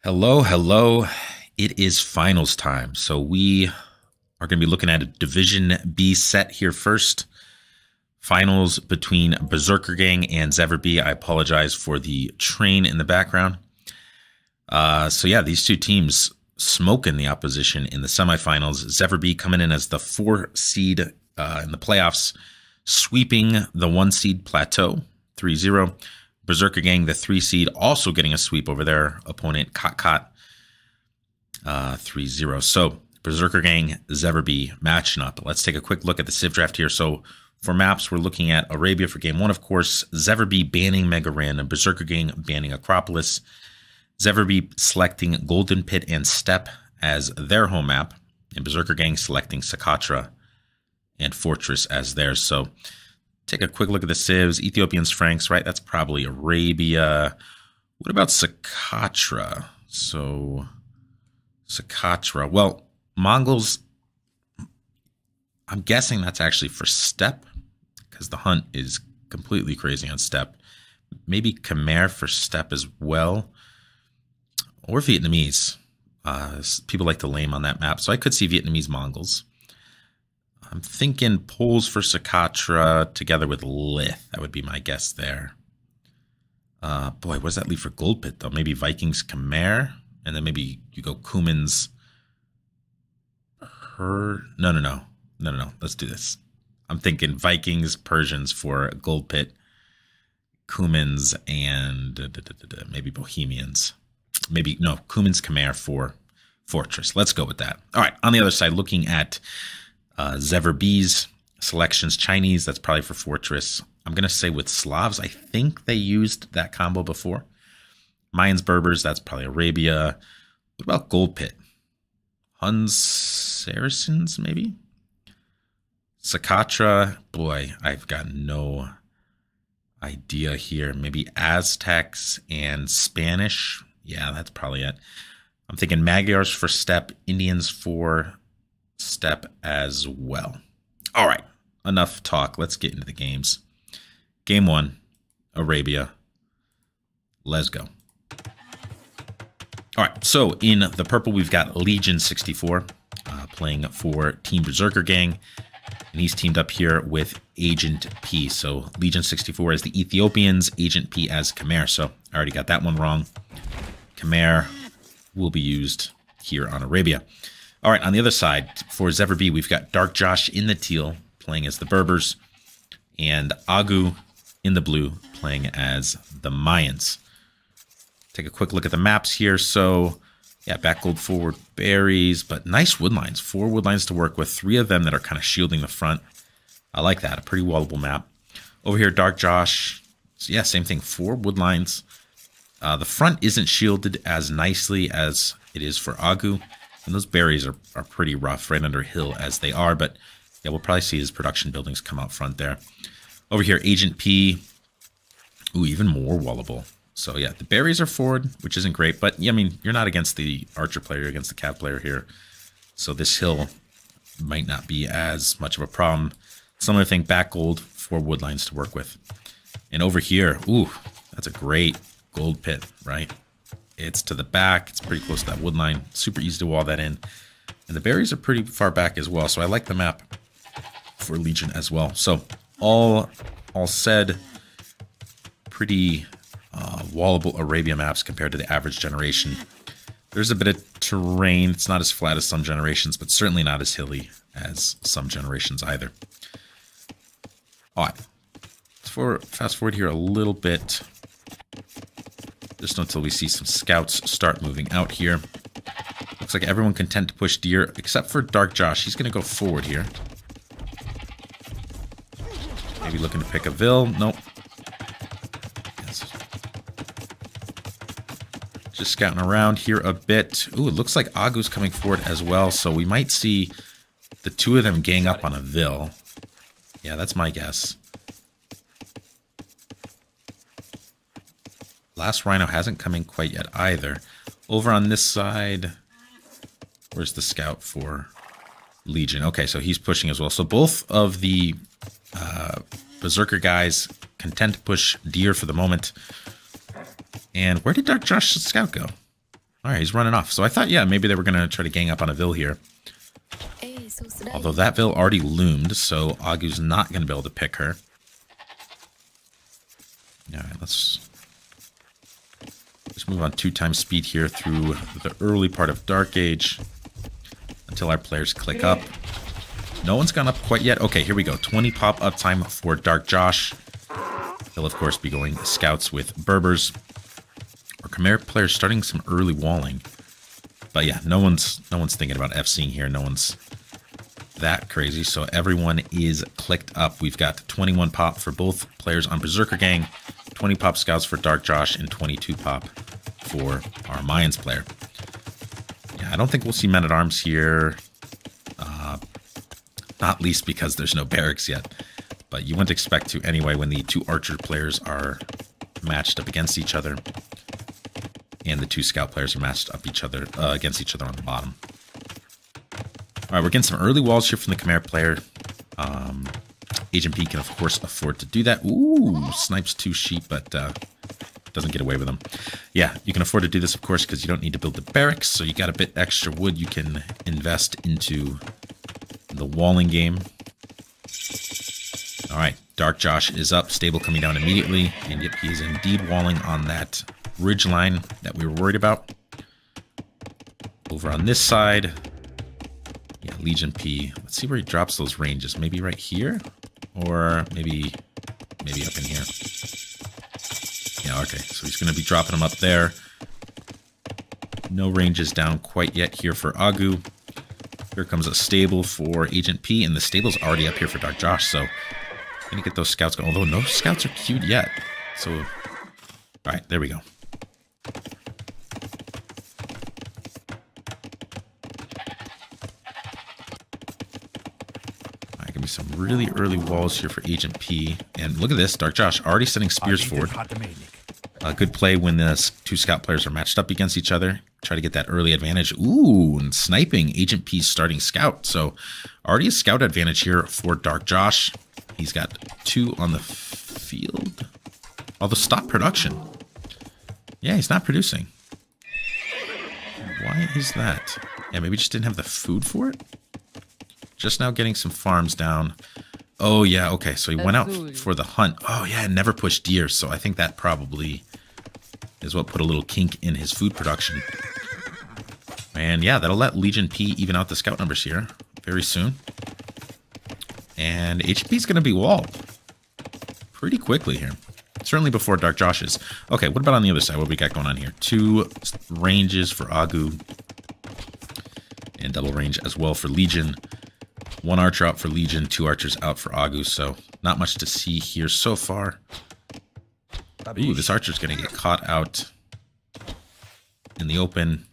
Hello, hello. It is finals time. So we are going to be looking at a Division B set here first. Finals between Berserker Gang and XEVER B. I apologize for the train in the background. So yeah, these two teams smoking the opposition in the semifinals. XEVER B coming in as the 4 seed in the playoffs, sweeping the 1 seed Plateau 3-0. Berserker Gang, the 3 seed, also getting a sweep over their opponent, Kot 3-0. So Berserker Gang, XEVER B matching up. Let's take a quick look at the Civ Draft here. So for maps, we're looking at Arabia for game 1, of course. XEVER B banning Mega Random, Berserker Gang banning Acropolis. XEVER B selecting Golden Pit and Steppe as their home map, and Berserker Gang selecting Socotra and Fortress as theirs. So take a quick look at the civs. Ethiopians, Franks, right? That's probably Arabia. What about Socotra? So Socotra. Well, Mongols, I'm guessing that's actually for Steppe, because the hunt is completely crazy on Steppe. Maybe Khmer for Steppe as well. Or Vietnamese. People like to lame on that map. So I could see Vietnamese Mongols. I'm thinking Poles for Socotra together with Lith. That would be my guess there. Boy, what does that leave for Gold Pit, though? Maybe Vikings, Khmer? And then maybe you go Cumans. No. Let's do this. I'm thinking Vikings, Persians for Gold Pit, Cumans, and maybe Bohemians. Cumans, Khmer for Fortress. Let's go with that. All right, on the other side, looking at XEVER B's selections, Chinese, that's probably for Fortress. I'm going to say with Slavs, I think they used that combo before. Mayans, Berbers, that's probably Arabia. What about Gold Pit? Huns, Saracens, maybe? Socotra, boy, I've got no idea here. Maybe Aztecs and Spanish. Yeah, that's probably it. I'm thinking Magyars for Steppe, Indians for Steppe as well. All right, enough talk. Let's get into the games. Game 1, Arabia. Let's go. All right, so in the purple, we've got Legion 64 playing for Team Berserker Gang. And he's teamed up here with Agent P. So Legion 64 as the Ethiopians, Agent P as Khmer. So I already got that one wrong. Khmer will be used here on Arabia. All right, on the other side, for XEVER B, we've got Dark Josh in the teal, playing as the Berbers, and Agu in the blue, playing as the Mayans. Take a quick look at the maps here. So, yeah, back gold, forward berries, but nice wood lines. 4 wood lines to work with, 3 of them that are kind of shielding the front. I like that, a pretty wallable map. Over here, Dark Josh, so yeah, same thing, 4 wood lines. The front isn't shielded as nicely as it is for Agu. And those berries are pretty rough right under hill as they are. But yeah, we'll probably see his production buildings come out front there. Over here, Agent P. Ooh, even more wallable. So yeah, the berries are forward, which isn't great. But yeah, I mean, you're not against the archer player, you're against the cav player here. So this hill might not be as much of a problem. Similar thing, back gold, 4 wood lines to work with. And over here, ooh, that's a great Gold Pit, right? It's to the back. It's pretty close to that wood line. Super easy to wall that in. And the berries are pretty far back as well. So I like the map for Legion as well. So all said, pretty wallable Arabia maps compared to the average generation. There's a bit of terrain. It's not as flat as some generations, but certainly not as hilly as some generations either. All right. Fast forward here a little bit. Just until we see some scouts start moving out here. Looks like everyone content to push deer, except for Dark Josh. He's going to go forward here. Maybe looking to pick a Vil. Nope. Yes. Just scouting around here a bit. Ooh, it looks like Agu's coming forward as well. So we might see the 2 of them gang up on a Vil. Yeah, that's my guess. Last Rhino hasn't come in quite yet either. Over on this side, where's the scout for Legion? Okay, so he's pushing as well. So both of the Berserker guys content to push deer for the moment. And where did Dark Josh's scout go? All right, he's running off. So I thought, yeah, maybe they were going to try to gang up on a Vil here. Although that Vil already loomed, so Agu's not going to be able to pick her. All right, let's move on 2x speed here through the early part of Dark Age until our players click up. No one's gone up quite yet. Okay, here we go. 20 pop uptime for Dark Josh. He'll, of course, be going scouts with Berbers. Our Chimera players starting some early walling. But yeah, no one's thinking about FCing here. No one's that crazy. So everyone is clicked up. We've got 21 pop for both players on Berserker Gang, 20 pop scouts for Dark Josh, and 22 pop for our Mayans player. Yeah, I don't think we'll see men-at-arms here. Not least because there's no barracks yet. But you wouldn't expect to anyway when the two archer players are matched up against each other. And the two scout players are matched up against each other on the bottom. All right, we're getting some early walls here from the Chimera player. Agent P can, of course, afford to do that. Ooh, snipes 2 sheep, but doesn't get away with them. Yeah, you can afford to do this, of course, because you don't need to build the barracks. So you got a bit extra wood you can invest into the walling game. All right, Dark Josh is up, stable coming down immediately. And yep, he is indeed walling on that ridge line that we were worried about. Over on this side, yeah, Legion P. Let's see where he drops those ranges. Maybe right here, or maybe up in here. Yeah, okay. So he's going to be dropping them up there. No ranges down quite yet here for Agu. Here comes a stable for Agent P, and the stable's already up here for Dark Josh. So going to get those scouts going. Although no scouts are queued yet. So, all right, there we go. Some really early walls here for Agent P. And look at this, Dark Josh already sending spears forward. A good play when the two scout players are matched up against each other. Try to get that early advantage. Ooh, and sniping Agent P's starting scout. So already a scout advantage here for Dark Josh. He's got 2 on the field. Although stop production. Yeah, he's not producing. Why is that? Yeah, maybe just didn't have the food for it? Just now getting some farms down. Oh, yeah, okay. So he went out for the hunt. Oh, yeah, never pushed deer. So I think that probably is what put a little kink in his food production. And yeah, that'll let Legion P even out the scout numbers here very soon. And HP is going to be walled pretty quickly here. Certainly before Dark Josh is. Okay, what about on the other side? What do we got going on here? 2 ranges for Agu. And double range as well for Legion. 1 archer out for Legion, 2 archers out for Agu, so not much to see here so far. Ooh, this archer's going to get caught out in the open.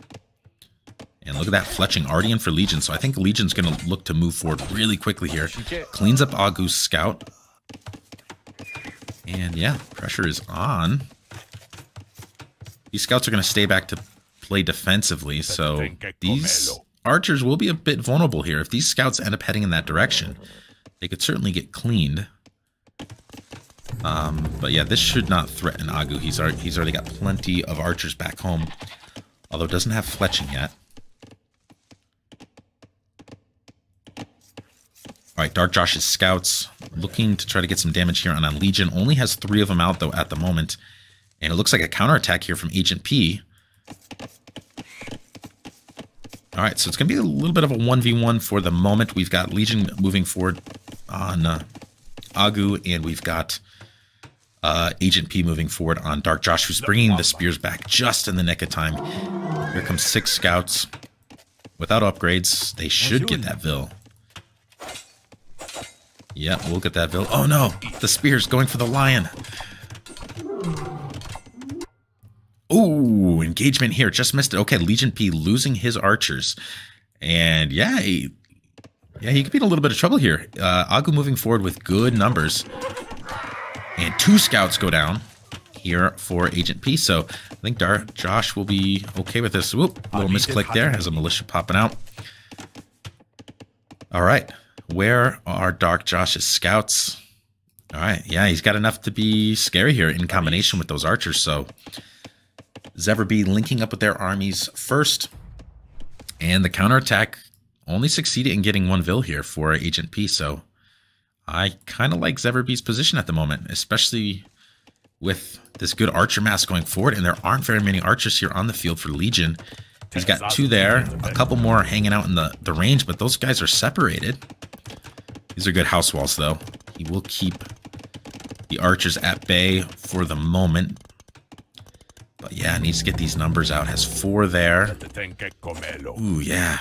And look at that, fletching already in for Legion, so I think Legion's going to look to move forward really quickly here. Cleans up Agu's scout. And yeah, pressure is on. These scouts are going to stay back to play defensively, so these archers will be a bit vulnerable here. If these scouts end up heading in that direction, they could certainly get cleaned. But yeah, this should not threaten Agu. He's already got plenty of archers back home, although doesn't have fletching yet. All right, Dark Josh's scouts looking to try to get some damage here on Legion. Only has 3 of them out, though, at the moment. And it looks like a counterattack here from Agent P. All right, so it's going to be a little bit of a 1v1 for the moment. We've got Legion moving forward on Agu, and we've got Agent P moving forward on Dark Josh, who's bringing the spears back just in the nick of time. Here comes 6 scouts. Without upgrades, they should get that Vil. Yeah, we'll get that Vil. Oh no, the spears going for the lion. Ooh, engagement here. Just missed it. Okay, Legion P losing his archers. And yeah, he could be in a little bit of trouble here. Agu moving forward with good numbers. And 2 scouts go down here for Agent P. So I think Dark Josh will be okay with this. Whoop, little misclick there. Has a militia popping out. All right. Where are Dark Josh's scouts? All right. Yeah, he's got enough to be scary here in combination with those archers. So XEVER linking up with their armies first. And the counterattack only succeeded in getting 1 Vil here for Agent P. So I kind of like XEVER's position at the moment, especially with this good archer mass going forward. And there aren't very many archers here on the field for Legion. He's got 2 there, a couple more hanging out in the range, but those guys are separated. These are good house walls, though. He will keep the archers at bay for the moment. But yeah, needs to get these numbers out. Has 4 there. Ooh, yeah.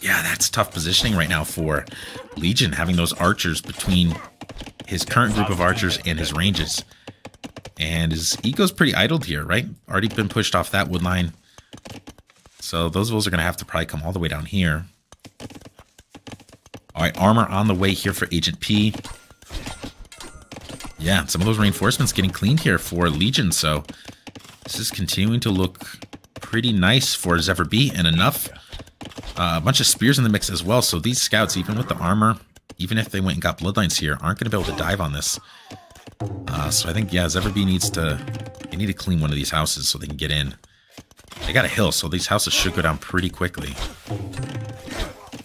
Yeah, that's tough positioning right now for Legion, having those archers between his current group of archers and his ranges. And his ego's pretty idled here, right? Already been pushed off that wood line. So those Vils are going to have to probably come all the way down here. All right, armor on the way here for Agent P. Yeah, some of those reinforcements getting cleaned here for Legion. So this is continuing to look pretty nice for XEVER and enough. A bunch of spears in the mix as well. So these scouts, even with the armor, even if they went and got bloodlines here, aren't going to be able to dive on this. So I think, yeah, XEVER needs to... They need to clean one of these houses so they can get in. They got a hill, so these houses should go down pretty quickly.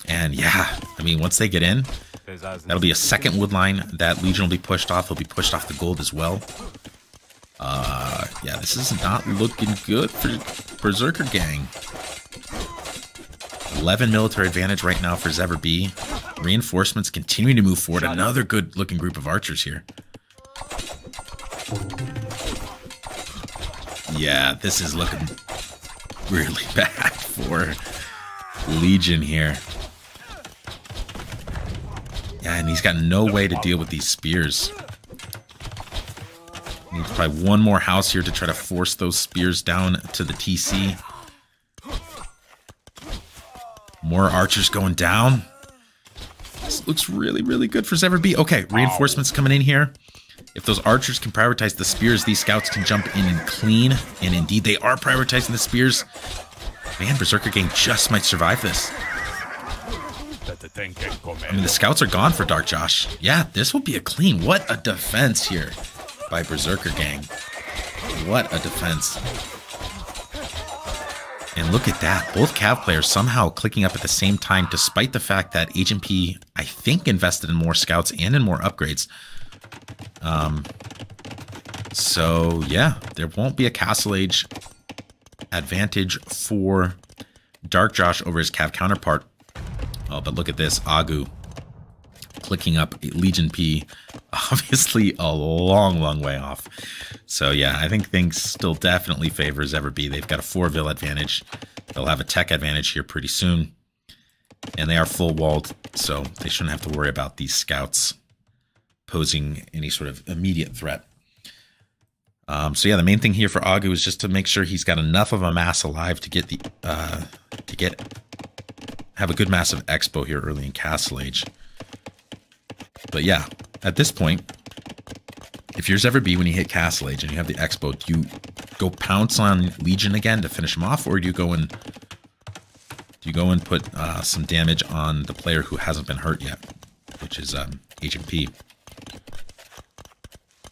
And yeah, I mean, once they get in, that'll be a second wood line that Legion will be pushed off. They'll be pushed off the gold as well. Yeah, this is not looking good for Berserker Gang. 11 military advantage right now for XEVER. Reinforcements continuing to move forward. Another good looking group of archers here. Yeah, this is looking really bad for Legion here. Yeah, and he's got no way to deal with these spears. Needs probably 1 more house here to try to force those spears down to the TC. More archers going down. This looks really, really good for XEVER. Okay, reinforcements coming in here. If those archers can prioritize the spears, these scouts can jump in and clean. And indeed, they are prioritizing the spears. Man, Berserker Gang just might survive this. I mean, the scouts are gone for Dark Josh. Yeah, this will be a clean. What a defense here by Berserker Gang. What a defense. And look at that. Both Cav players somehow clicking up at the same time, despite the fact that Agent P, I think, invested in more scouts and in more upgrades. So, yeah, there won't be a Castle Age advantage for Dark Josh over his Cav counterpart. Oh, but look at this. Agu clicking up Legion P. Obviously a long, long way off. So, yeah, I think things still definitely favor XEVER. They've got a 4 Vil advantage. They'll have a tech advantage here pretty soon. And they are full walled, so they shouldn't have to worry about these scouts posing any sort of immediate threat. So yeah, the main thing here for Agu is just to make sure he's got enough of a mass alive to get the have a good massive expo here early in Castle Age. But yeah, at this point, if you're XEVER when you hit Castle Age and you have the expo, do you go pounce on Legion again to finish him off, or do you go and put some damage on the player who hasn't been hurt yet, which is Agent P?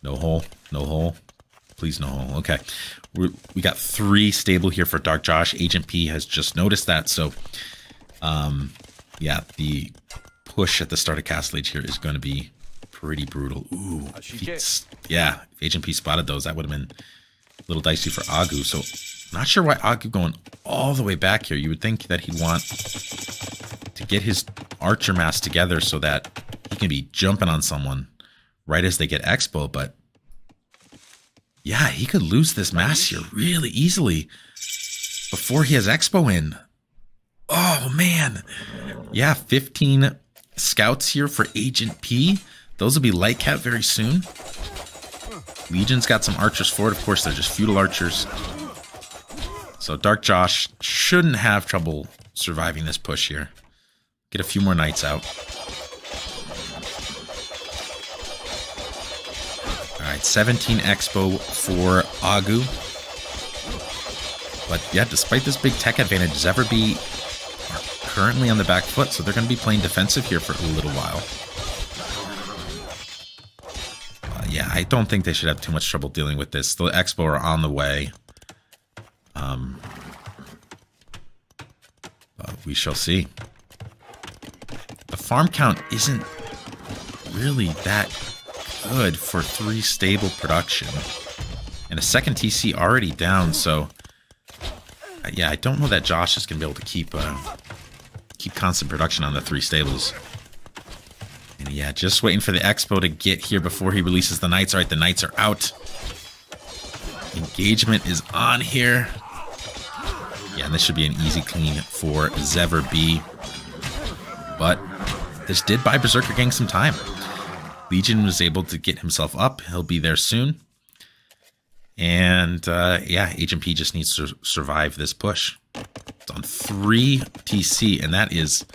No hole, no hole. Please no hole. Okay. We got 3 stable here for Dark Josh. Agent P has just noticed that. So, yeah, the push at the start of Castle Age here is going to be pretty brutal. Ooh. Yeah, if Agent P spotted those, that would have been a little dicey for Agu. So, not sure why Agu going all the way back here. You would think that he'd want to get his archer mass together so that he can be jumping on someone right as they get expo, but yeah, he could lose this mass here really easily before he has expo in. Oh, man. Yeah, 15 scouts here for Agent P. Those will be light cap very soon. Legion's got some archers forward. Of course, they're just feudal archers. So Dark Josh shouldn't have trouble surviving this push here. Get a few more knights out. All right, 17 expo for Agu. But yeah, despite this big tech advantage, XEVER are currently on the back foot, so they're going to be playing defensive here for a little while. Yeah, I don't think they should have too much trouble dealing with this. The expo are on the way. We shall see. The farm count isn't really that good for 3 stable production. And a second TC already down, so... yeah, I don't know that Josh is going to be able to keep constant production on the 3 stables. And yeah, just waiting for the Expo to get here before he releases the Knights. Alright, the Knights are out. Engagement is on here. Yeah, and this should be an easy clean for XEVER B. But this did buy Berserker Gang some time. Legion was able to get himself up. He'll be there soon. And yeah, Agent P just needs to survive this push. It's on 3 TC, and that is...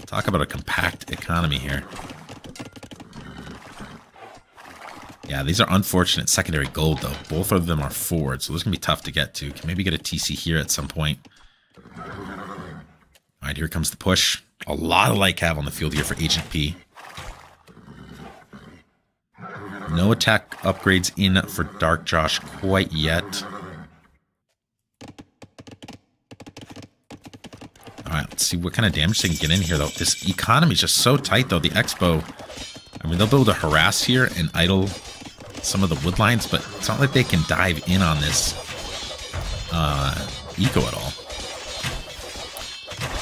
talk about a compact economy here. Yeah, these are unfortunate secondary gold, though. Both of them are forward, so this is going to be tough to get to. Can maybe get a TC here at some point. Alright, here comes the push. A lot of light cav on the field here for Agent P. No attack upgrades in for Dark Josh quite yet. Alright, let's see what kind of damage they can get in here, though. This economy is just so tight, though. The Expo, I mean, they'll be able to harass here and idle some of the wood lines, but it's not like they can dive in on this eco at all.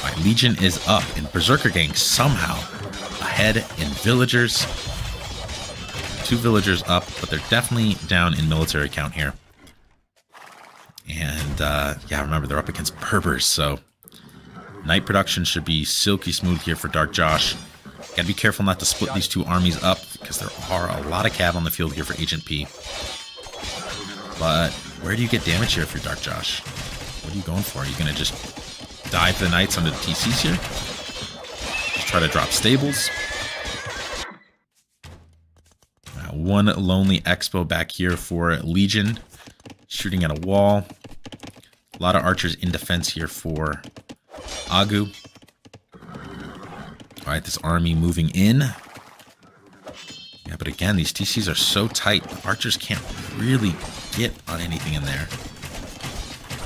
Alright, Legion is up, and Berserker Gang somehow ahead in villagers. 2 villagers up, but they're definitely down in military count here. And yeah, remember, they're up against Berbers, so night production should be silky smooth here for Dark Josh. Gotta be careful not to split these 2 armies up, because there are a lot of cav on the field here for Agent P. But where do you get damage here for Dark Josh? What are you going for? Are you going to just dive the Knights onto the TCs here? Just try to drop stables? One lonely Expo back here for Legion, shooting at a wall. A lot of archers in defense here for Agu. Alright, this army moving in. Yeah, but again, these TCs are so tight, the archers can't really get on anything in there.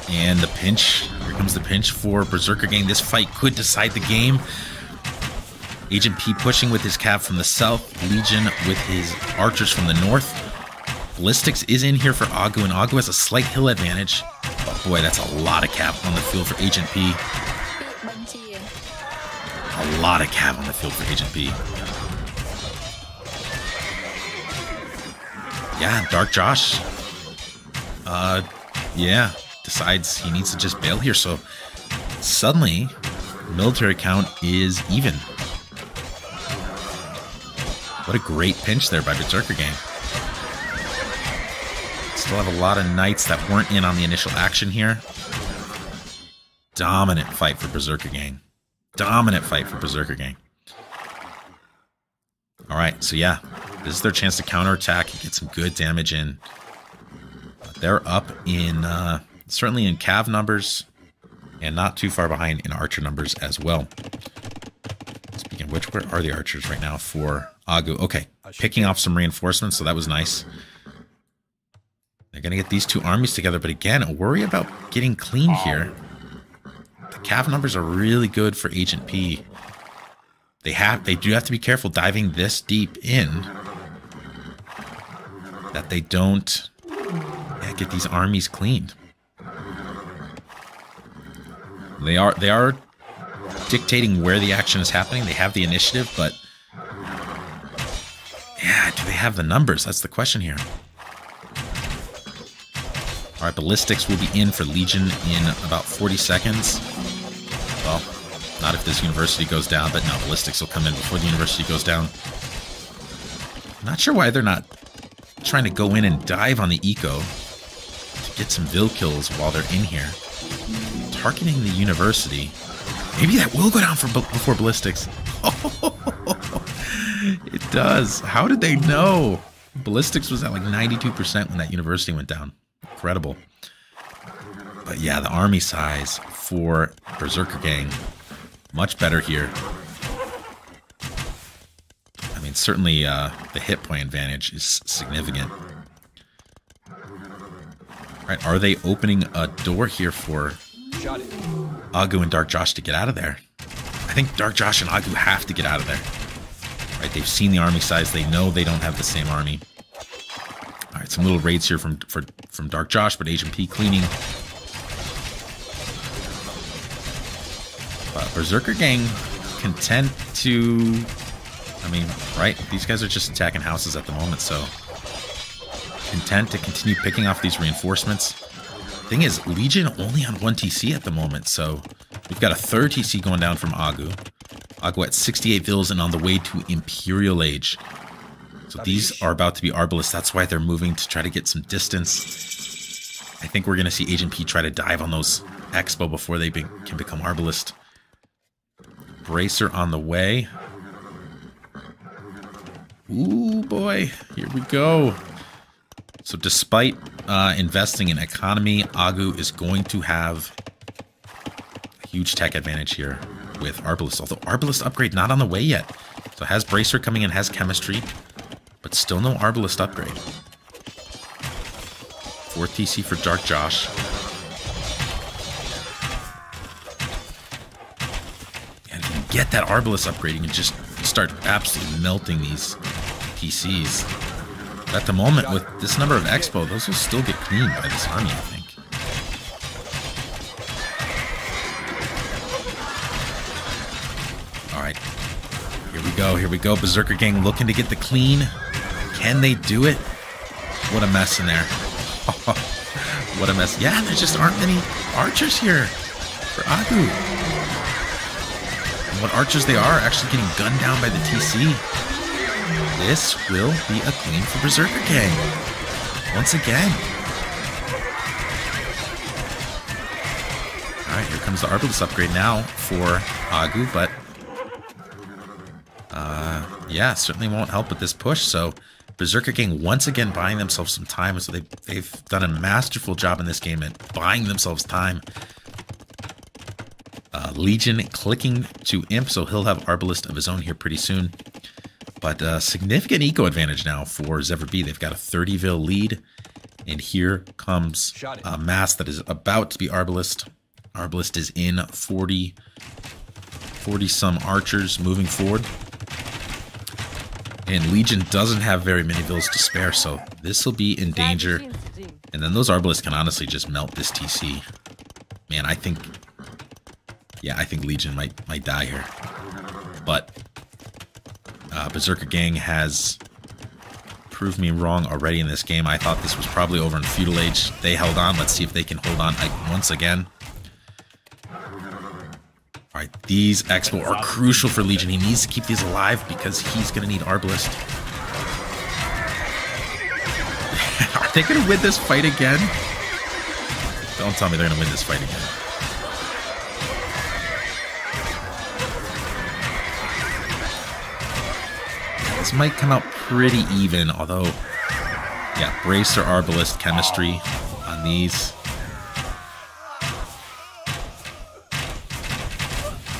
And the pinch. Here comes the pinch for Berserker Gang. This fight could decide the game. Agent P pushing with his cav from the south. Legion with his archers from the north. Ballistics is in here for Agu, and Agu has a slight hill advantage. But boy, that's a lot of cav on the field for Agent P. A lot of cav on the field for Agent P. Yeah, Dark Josh. Yeah, decides he needs to just bail here. So suddenly, military count is even. What a great pinch there by Berserker Gang. Still have a lot of Knights that weren't in on the initial action here. Dominant fight for Berserker Gang. Dominant fight for Berserker Gang. Alright, so yeah. This is their chance to counterattack and get some good damage in. They're up in, certainly in cav numbers, and not too far behind in archer numbers as well. Speaking of which, where are the archers right now for Agu? Okay, picking off some reinforcements, so that was nice. They're going to get these 2 armies together, but again, worry about getting clean here. The cav numbers are really good for Agent P. They do have to be careful diving this deep in that they don't get these armies cleaned. They are dictating where the action is happening. They have the initiative, but yeah, do they have the numbers? That's the question here. All right, ballistics will be in for Legion in about 40 seconds. Well, not if this university goes down, but no, ballistics will come in before the university goes down. Not sure why they're not trying to go in and dive on the eco to get some Vil kills while they're in here. Targeting the university. Maybe that will go down before ballistics. It does. How did they know? Ballistics was at like 92% when that university went down. Incredible. But yeah, the army size for Berserker Gang, much better here. I mean, certainly the hit point advantage is significant. Right, are they opening a door here for Agu and Dark Josh to get out of there? I think Dark Josh and Agu have to get out of there. Right, they've seen the army size. They know they don't have the same army. All right, some little raids here from Dark Josh, but Agent P cleaning. But Berserker Gang content to, I mean, right, these guys are just attacking houses at the moment, so content to continue picking off these reinforcements. Thing is, Legion only on 1 TC at the moment, so we've got a 3rd TC going down from Agu. Agu at 68 vills and on the way to Imperial Age. So these are about to be Arbalists. That's why they're moving to try to get some distance. I think we're going to see Agent P try to dive on those Expo before they can become Arbalist. Bracer on the way. Ooh, boy. Here we go. So despite investing in economy, Agu is going to have a huge tech advantage here with Arbalist. Although Arbalist upgrade not on the way yet. So has Bracer coming in, has chemistry, but still no Arbalist upgrade. 4th TC for Dark Josh. And if you get that Arbalist upgrade, you can just start absolutely melting these TCs. But at the moment, with this number of Expo, those will still get cleaned by this army, I think. All right. Here we go. Berserker Gang looking to get the clean. Can they do it? What a mess in there. What a mess. Yeah, there just aren't many archers here for Agu. And what archers they are actually getting gunned down by the TC. This will be a clean for Berserker Gang. Once again. Alright, here comes the Arbalist upgrade now for Agu, but yeah, certainly won't help with this push. So Berserker Gang once again buying themselves some time. So they've done a masterful job in this game at buying themselves time. Legion clicking to Imp, so he'll have Arbalist of his own here pretty soon. But significant eco advantage now for XEVER B. They've got a 30-vil lead. And here comes a mass that is about to be Arbalist. Arbalist is in 40-some archers moving forward. And Legion doesn't have very many vills to spare, so this will be in danger. And then those Arbalists can honestly just melt this TC. Man, I think Legion might die here. But Berserker Gang has proved me wrong already in this game. I thought this was probably over in Feudal Age. They held on. Let's see if they can hold on once again. All right, these Expo are crucial for Legion. He needs to keep these alive because he's going to need Arbalist. Are they going to win this fight again? Don't tell me they're going to win this fight again. This might come out pretty even, although, yeah, Bracer Arbalist chemistry on these.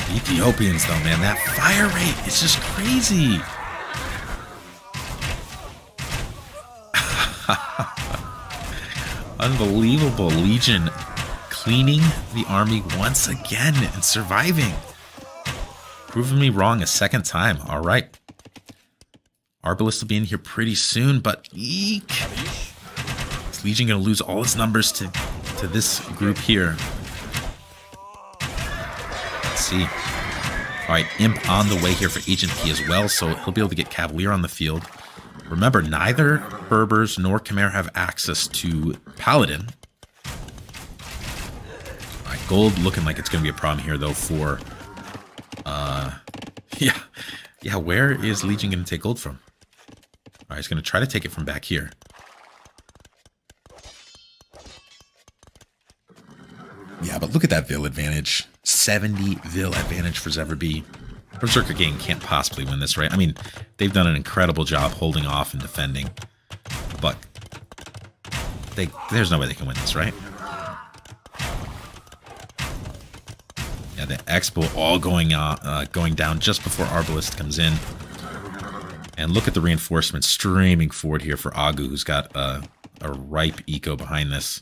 The Ethiopians, though, man, that fire rate is just crazy. Unbelievable. Legion cleaning the army once again and surviving. Proving me wrong a second time. All right. Arbalist will be in here pretty soon, but eek. Is Legion going to lose all its numbers to this group here? Let's see. All right, Imp on the way here for Agent P as well, so he'll be able to get Cavalier on the field. Remember, neither Berbers nor Khmer have access to Paladin. All right, gold looking like it's going to be a problem here, though, for... Yeah, where is Legion going to take gold from? All right, he's going to try to take it from back here. Yeah, but look at that Vil advantage. 70 Vil advantage for XEVER B. Berserker Gang can't possibly win this, right? I mean, they've done an incredible job holding off and defending. But there's no way they can win this, right? Yeah, the Expo all going down just before Arbalist comes in. And look at the reinforcements streaming forward here for Agu, who's got a ripe eco behind this.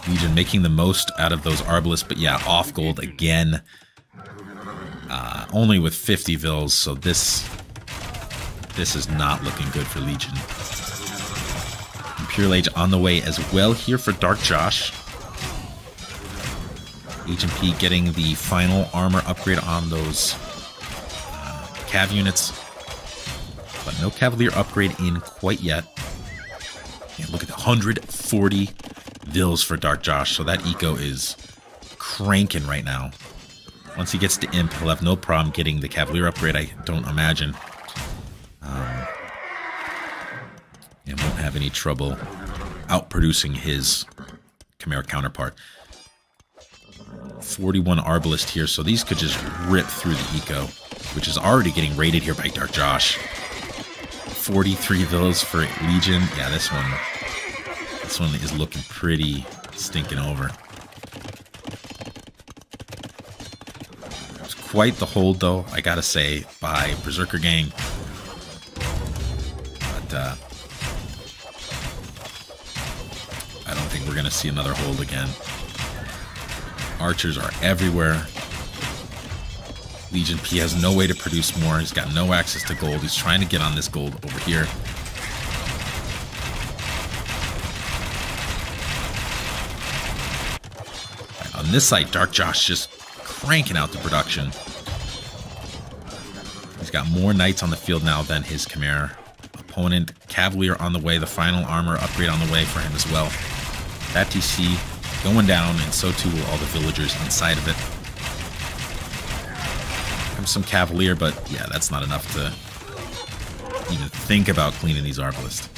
Legion making the most out of those Arbalists, but yeah, off gold again. Only with 50 Vils, so this is not looking good for Legion. Imperial Age on the way as well here for Dark Josh. H&P getting the final armor upgrade on those cav units, but no Cavalier upgrade in quite yet. And look at the 140 Vils for Dark Josh, so that eco is cranking right now. Once he gets to Imp, he'll have no problem getting the Cavalier upgrade, I don't imagine. And won't have any trouble outproducing his Chimera counterpart. 41 Arbalist here, so these could just rip through the eco, which is already getting raided here by Dark Josh. 43 Vils for Legion. Yeah, this one is looking pretty stinking over. It's quite the hold, though, I gotta say, by Berserker Gang. But I don't think we're gonna see another hold again. Archers are everywhere. Legion P has no way to produce more. He's got no access to gold. He's trying to get on this gold over here. On this side, Dark Josh just cranking out the production. He's got more knights on the field now than his Chimera opponent. Cavalier on the way. The final armor upgrade on the way for him as well. That TC going down, and so too will all the villagers inside of it. Comes some Cavalier, but yeah, that's not enough to even think about cleaning these Arbalists.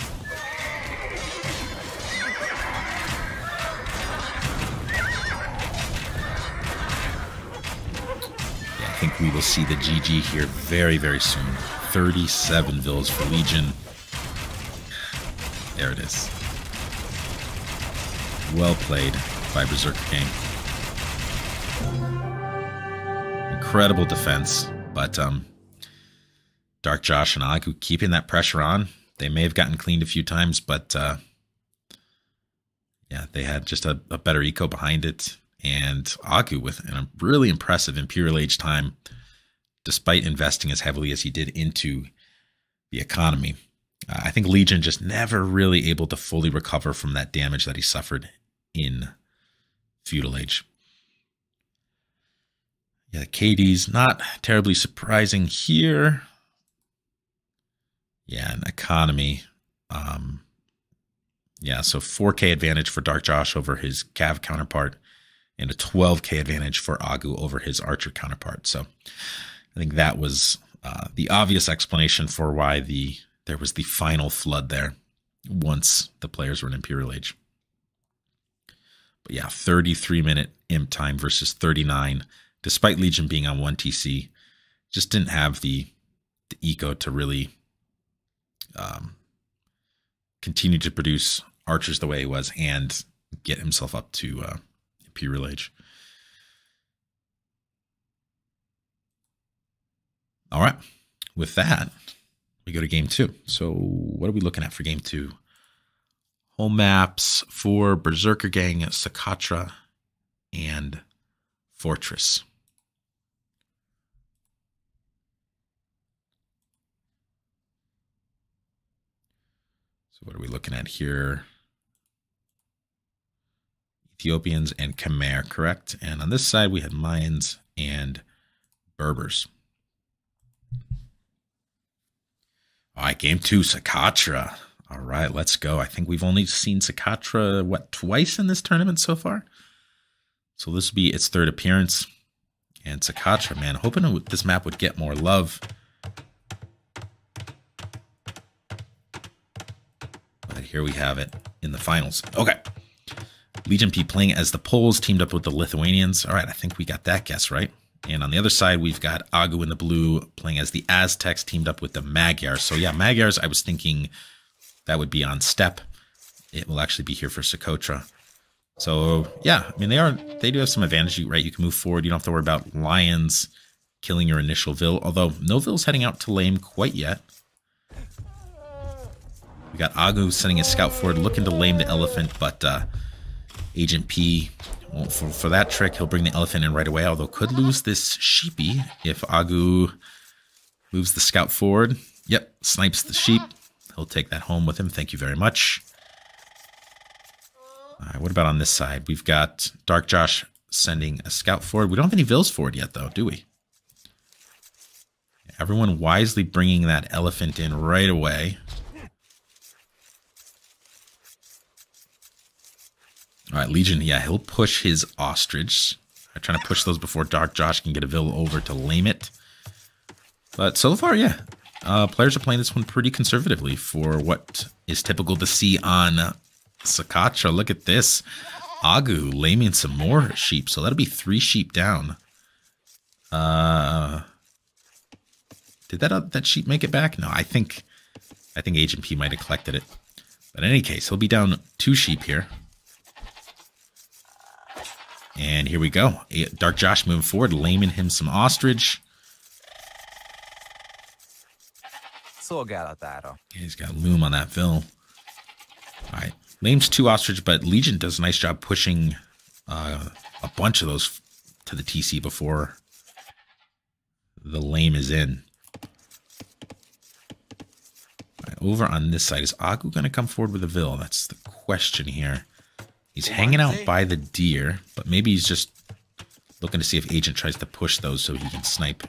Yeah, I think we will see the GG here very, very soon. 37 Vils for Legion. There it is. Well played by Berserker Gang. Incredible defense, but Dark Josh and Agu keeping that pressure on. They may have gotten cleaned a few times, but yeah, they had just a better eco behind it. And Agu with a really impressive Imperial Age time, despite investing as heavily as he did into the economy. I think Legion just never really able to fully recover from that damage that he suffered in Feudal Age. Yeah, KD's not terribly surprising here. Yeah, an economy. Yeah, so 4K advantage for Dark Josh over his Cav counterpart, and a 12K advantage for Agu over his Archer counterpart. So I think that was the obvious explanation for why there was the final flood there once the players were in Imperial Age. But yeah, 33-minute imp time versus 39. Despite Legion being on 1 TC, just didn't have the eco to really continue to produce archers the way he was and get himself up to Imperial Age. All right, with that, we go to game 2. So what are we looking at for game 2? Home maps for Berserker Gang, Socotra, and Fortress. So what are we looking at here? Ethiopians and Khmer, correct? And on this side, we had Mayans and Berbers. All right, game 2, Socotra. All right, let's go. I think we've only seen Socotra, what, twice in this tournament so far? So this will be its 3rd appearance. And Socotra, man, hoping this map would get more love. But here we have it in the finals. Okay. Legion P playing as the Poles, teamed up with the Lithuanians. All right, I think we got that guess right. And on the other side, we've got Agu in the blue playing as the Aztecs, teamed up with the Magyars. So yeah, Magyars, I was thinking that would be on Steppe. It will actually be here for Socotra. So yeah, I mean, they do have some advantage, right? You can move forward. You don't have to worry about lions killing your initial Vil, although no Vil's heading out to lame quite yet. We got Agu sending his scout forward, looking to lame the elephant, but Agent P, well, for that trick, he'll bring the elephant in right away, although could lose this sheepy if Agu moves the scout forward. Yep, snipes the sheep. He'll take that home with him. Thank you very much. All right, what about on this side? We've got Dark Josh sending a scout forward. We don't have any vills forward yet, though, do we? Everyone wisely bringing that elephant in right away. All right, Legion, yeah, he'll push his ostrich. I'm trying to push those before Dark Josh can get a vill over to lame it. But so far, yeah, players are playing this one pretty conservatively for what is typical to see on Socotra. Look at this. Agu laming some more sheep, so that'll be 3 sheep down. Did that sheep make it back? No, I think Agent P might have collected it. But in any case, he'll be down 2 sheep here. And here we go. Dark Josh moving forward, laming him some ostrich. Yeah, he's got loom on that vill. All right, lames 2 ostrich, but Legion does a nice job pushing a bunch of those to the TC before the lame is in. All right, over on this side, is Agu going to come forward with a vill? That's the question here. He's hanging out by the deer, but maybe he's just looking to see if Agent tries to push those so he can snipe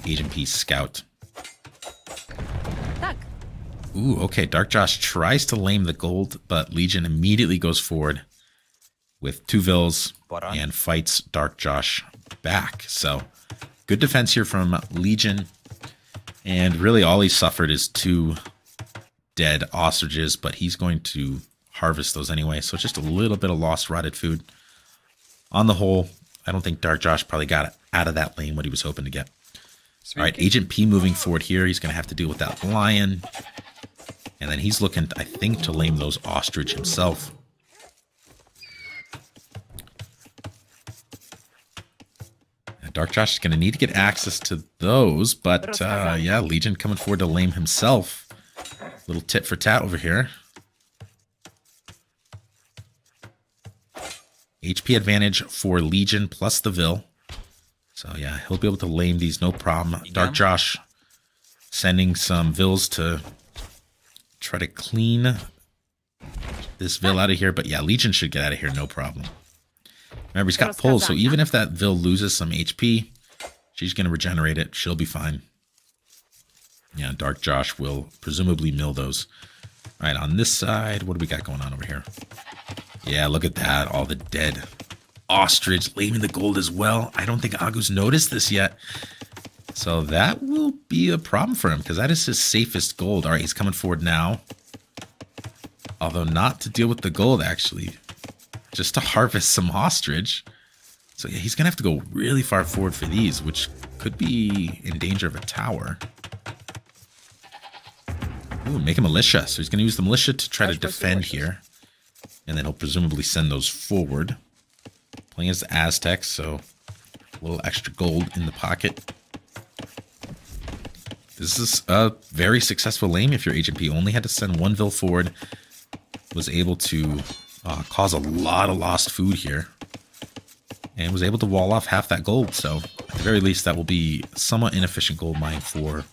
Agent P's scout. Ooh, okay. Dark Josh tries to lame the gold, but Legion immediately goes forward with 2 vills and fights Dark Josh back. So good defense here from Legion. And really all he suffered is 2 dead ostriches, but he's going to harvest those anyway. So just a little bit of lost rotted food. On the whole, I don't think Dark Josh probably got out of that lane what he was hoping to get. All right, Agent P moving forward here. He's going to have to deal with that lion. And then he's looking, I think, to lame those ostrich himself. Dark Josh is going to need to get access to those. But, yeah, Legion coming forward to lame himself. Little tit for tat over here. HP advantage for Legion plus the vill. So, yeah, he'll be able to lame these no problem. Dark Josh sending some vills to try to clean this vill out of here. But, yeah, Legion should get out of here no problem. Remember, he's got pulls, so even if that vill loses some HP, she's going to regenerate it. She'll be fine. Yeah, Dark Josh will presumably mill those. All right, on this side, what do we got going on over here? Yeah, look at that. All the dead ostrich, laming the gold as well. I don't think Agu's noticed this yet. So that will be a problem for him because that is his safest gold. All right, he's coming forward now. Although not to deal with the gold, actually. Just to harvest some ostrich. So yeah, he's going to have to go really far forward for these, which could be in danger of a tower. Ooh, make a militia. So he's going to use the militia to try to defend here. And then he'll presumably send those forward. Playing as the Aztecs, so a little extra gold in the pocket. This is a very successful lane if your Agent P only had to send 1 vill forward. Was able to cause a lot of lost food here. And was able to wall off half that gold. So at the very least, that will be somewhat inefficient gold mine for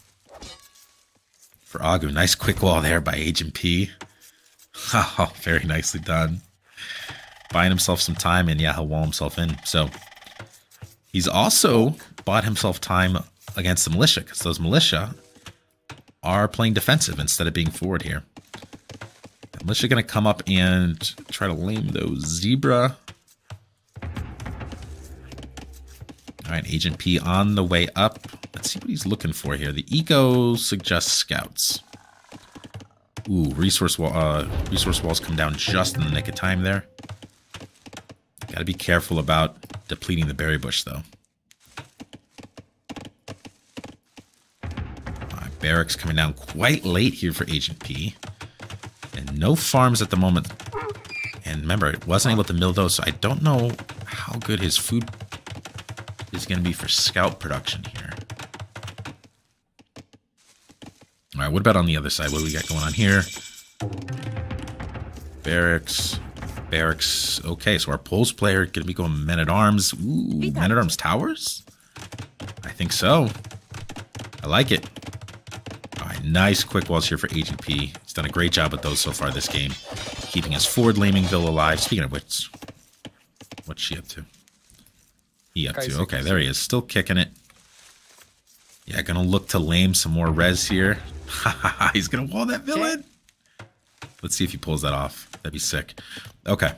Agu. Nice quick wall there by Agent P. Oh, very nicely done. Buying himself some time, and yeah, he'll wall himself in. So he's also bought himself time against the militia, because those militia are playing defensive instead of being forward here. The militia going to come up and try to lame those zebra. All right, Agent P on the way up. Let's see what he's looking for here. The eco suggests scouts. Ooh, resource walls come down just in the nick of time there. Got to be careful about depleting the berry bush, though. All right, barracks coming down quite late here for Agent P. And no farms at the moment. And remember, it wasn't able to mill those, so I don't know how good his food is going to be for scout production here. All right, what about on the other side? What do we got going on here? Barracks. Barracks. Okay, so our Poles player going to be going Men-at-Arms. Ooh, Men-at-Arms Towers? I think so. I like it. All right, nice quick walls here for Agent P. He's done a great job with those so far this game. Keeping his forward Lamingville alive. Speaking of which, what's she up to? He up to? Okay, there he is. Still kicking it. Yeah, gonna look to lame some more res here. He's gonna wall that villain. Let's see if he pulls that off. That'd be sick. Okay.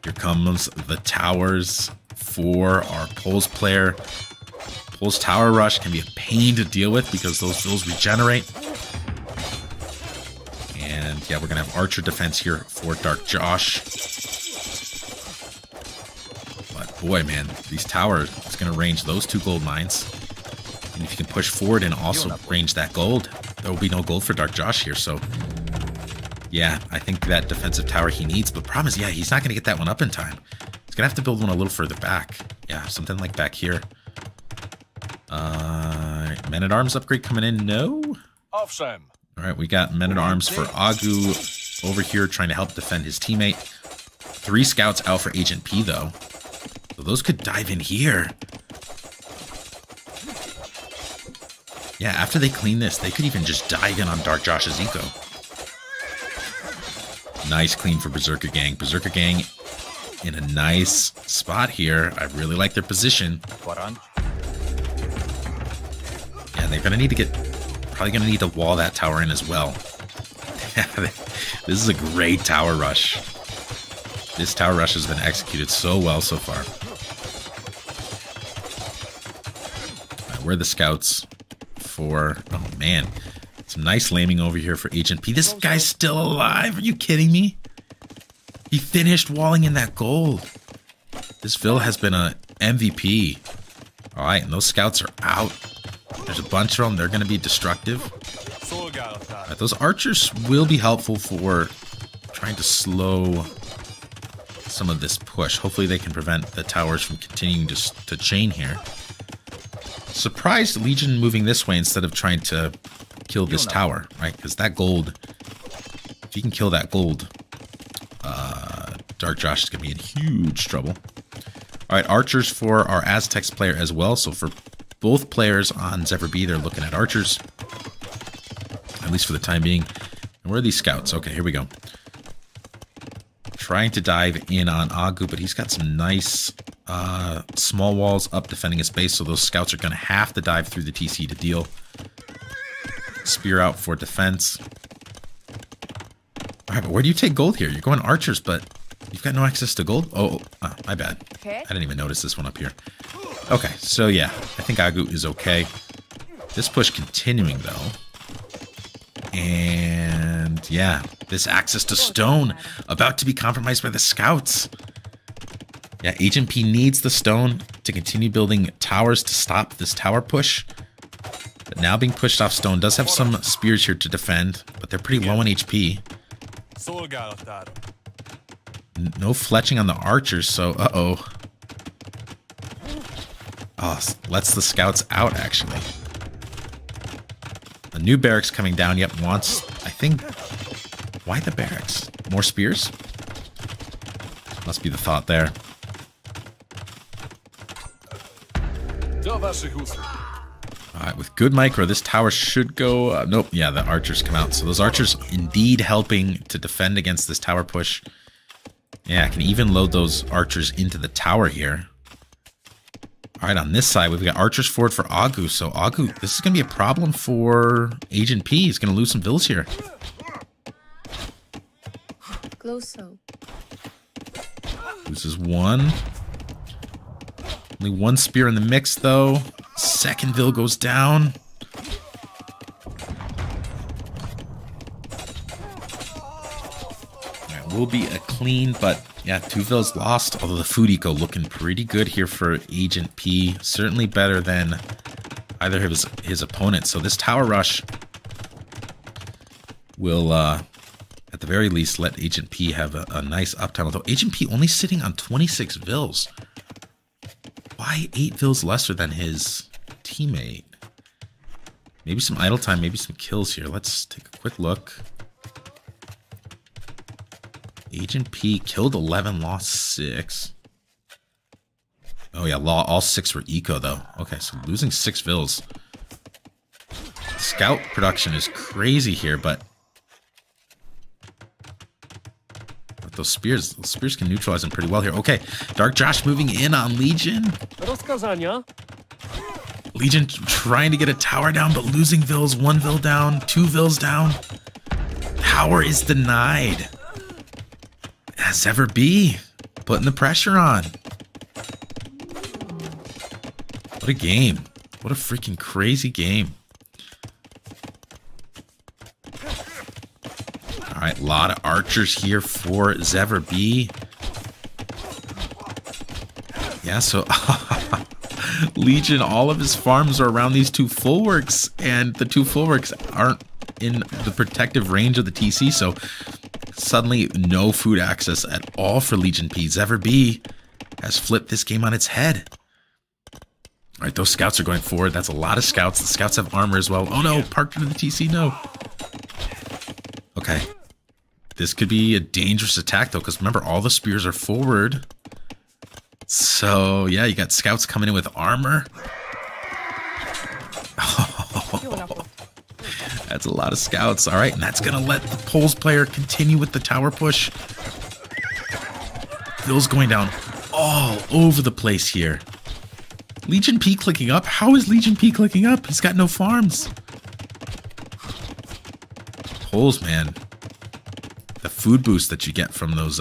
Here comes the towers for our Poles player. Poles tower rush can be a pain to deal with because those vills regenerate. And yeah, we're gonna have archer defense here for Dark Josh. But boy, man, these towers is gonna range those 2 gold mines. And if you can push forward and also range that gold, there will be no gold for Dark Josh here. So yeah, I think that defensive tower he needs. But the problem is, yeah, he's not going to get that one up in time. He's going to have to build one a little further back. Yeah, something like back here. Men-at-Arms upgrade coming in? No? All right, we got Men-at-Arms for Agu over here trying to help defend his teammate. 3 scouts out for Agent P, though. So those could dive in here. Yeah, after they clean this, they could even just dive in on Dark Josh's eco. Nice clean for Berserker Gang. Berserker Gang in a nice spot here. I really like their position. Yeah, they're going to need to probably going to need to wall that tower in as well. This is a great tower rush. This tower rush has been executed so well so far. All right, where are the scouts for... Oh, man. Some nice laming over here for Agent P. This guy's still alive. Are you kidding me? He finished walling in that gold. This Vil has been a MVP. All right, and those scouts are out. There's a bunch of them. They're going to be destructive. Right, those archers will be helpful for trying to slow some of this push. Hopefully they can prevent the towers from continuing to chain here. Surprised Legion moving this way instead of trying to kill this tower, right? Because that gold, if you can kill that gold, Dark Josh is going to be in huge trouble. All right, archers for our Aztecs player as well. So for both players on XEVER B, they're looking at archers, at least for the time being. And where are these scouts? Okay, here we go. Trying to dive in on Agu, but he's got some nice small walls up defending his base, so those scouts are going to have to dive through the TC to deal. Spear out for defense. All right, but where do you take gold here? You're going archers, but you've got no access to gold? Oh, my bad. Okay. I didn't even notice this one up here. Okay, so yeah, I think Agu is okay. This push continuing, though. And yeah, this access to stone about to be compromised by the scouts. Yeah, Agent P needs the stone to continue building towers to stop this tower push. But now being pushed off stone, does have some spears here to defend, but they're pretty low on HP. No fletching on the archers, so uh-oh. Oh, lets the scouts out, actually. A new barracks coming down. Yep, wants, I think... Why the barracks? More spears? Must be the thought there. Alright, with good micro, this tower should go... nope, yeah, the archers come out. So those archers indeed helping to defend against this tower push. Yeah, I can even load those archers into the tower here. Alright, on this side, we've got archers forward for Agu. So Agu, this is going to be a problem for Agent P. He's going to lose some vills here. Loses one. Only one spear in the mix, though. Second Vil goes down. Alright, will be a clean, but yeah, 2 Vils lost. Although the food eco looking pretty good here for Agent P. Certainly better than either of his opponents. So this tower rush will, at the very least, let Agent P have a nice uptime. Although Agent P only sitting on 26 Vils. Why 8 Vils lesser than his teammate? Maybe some idle time, maybe some kills here. Let's take a quick look. Agent P killed 11, lost 6. Oh yeah, all 6 were eco though. Okay, so losing 6 vills. Scout production is crazy here, but those spears can neutralize them pretty well here. Okay, Dark Josh moving in on Legion. Legion trying to get a tower down, but losing vills. 1 vill down, 2 vills down. Tower is denied. As ever be, putting the pressure on. What a game. What a freaking crazy game. All right, a lot of archers here for XEVER B. Yeah, so Legion, all of his farms are around these 2 full works, and the 2 full works aren't in the protective range of the TC, so suddenly no food access at all for Legion P. XEVER B has flipped this game on its head. All right, those scouts are going forward. That's a lot of scouts. The scouts have armor as well. Oh no, parked into the TC, no. Okay. This could be a dangerous attack though, because remember, all the spears are forward. So yeah, you got scouts coming in with armor. Oh, that's a lot of scouts. All right, and that's going to let the Poles player continue with the tower push. Bill's going down all over the place here. Legion P clicking up? How is Legion P clicking up? He's got no farms. Poles, man. The food boost that you get from those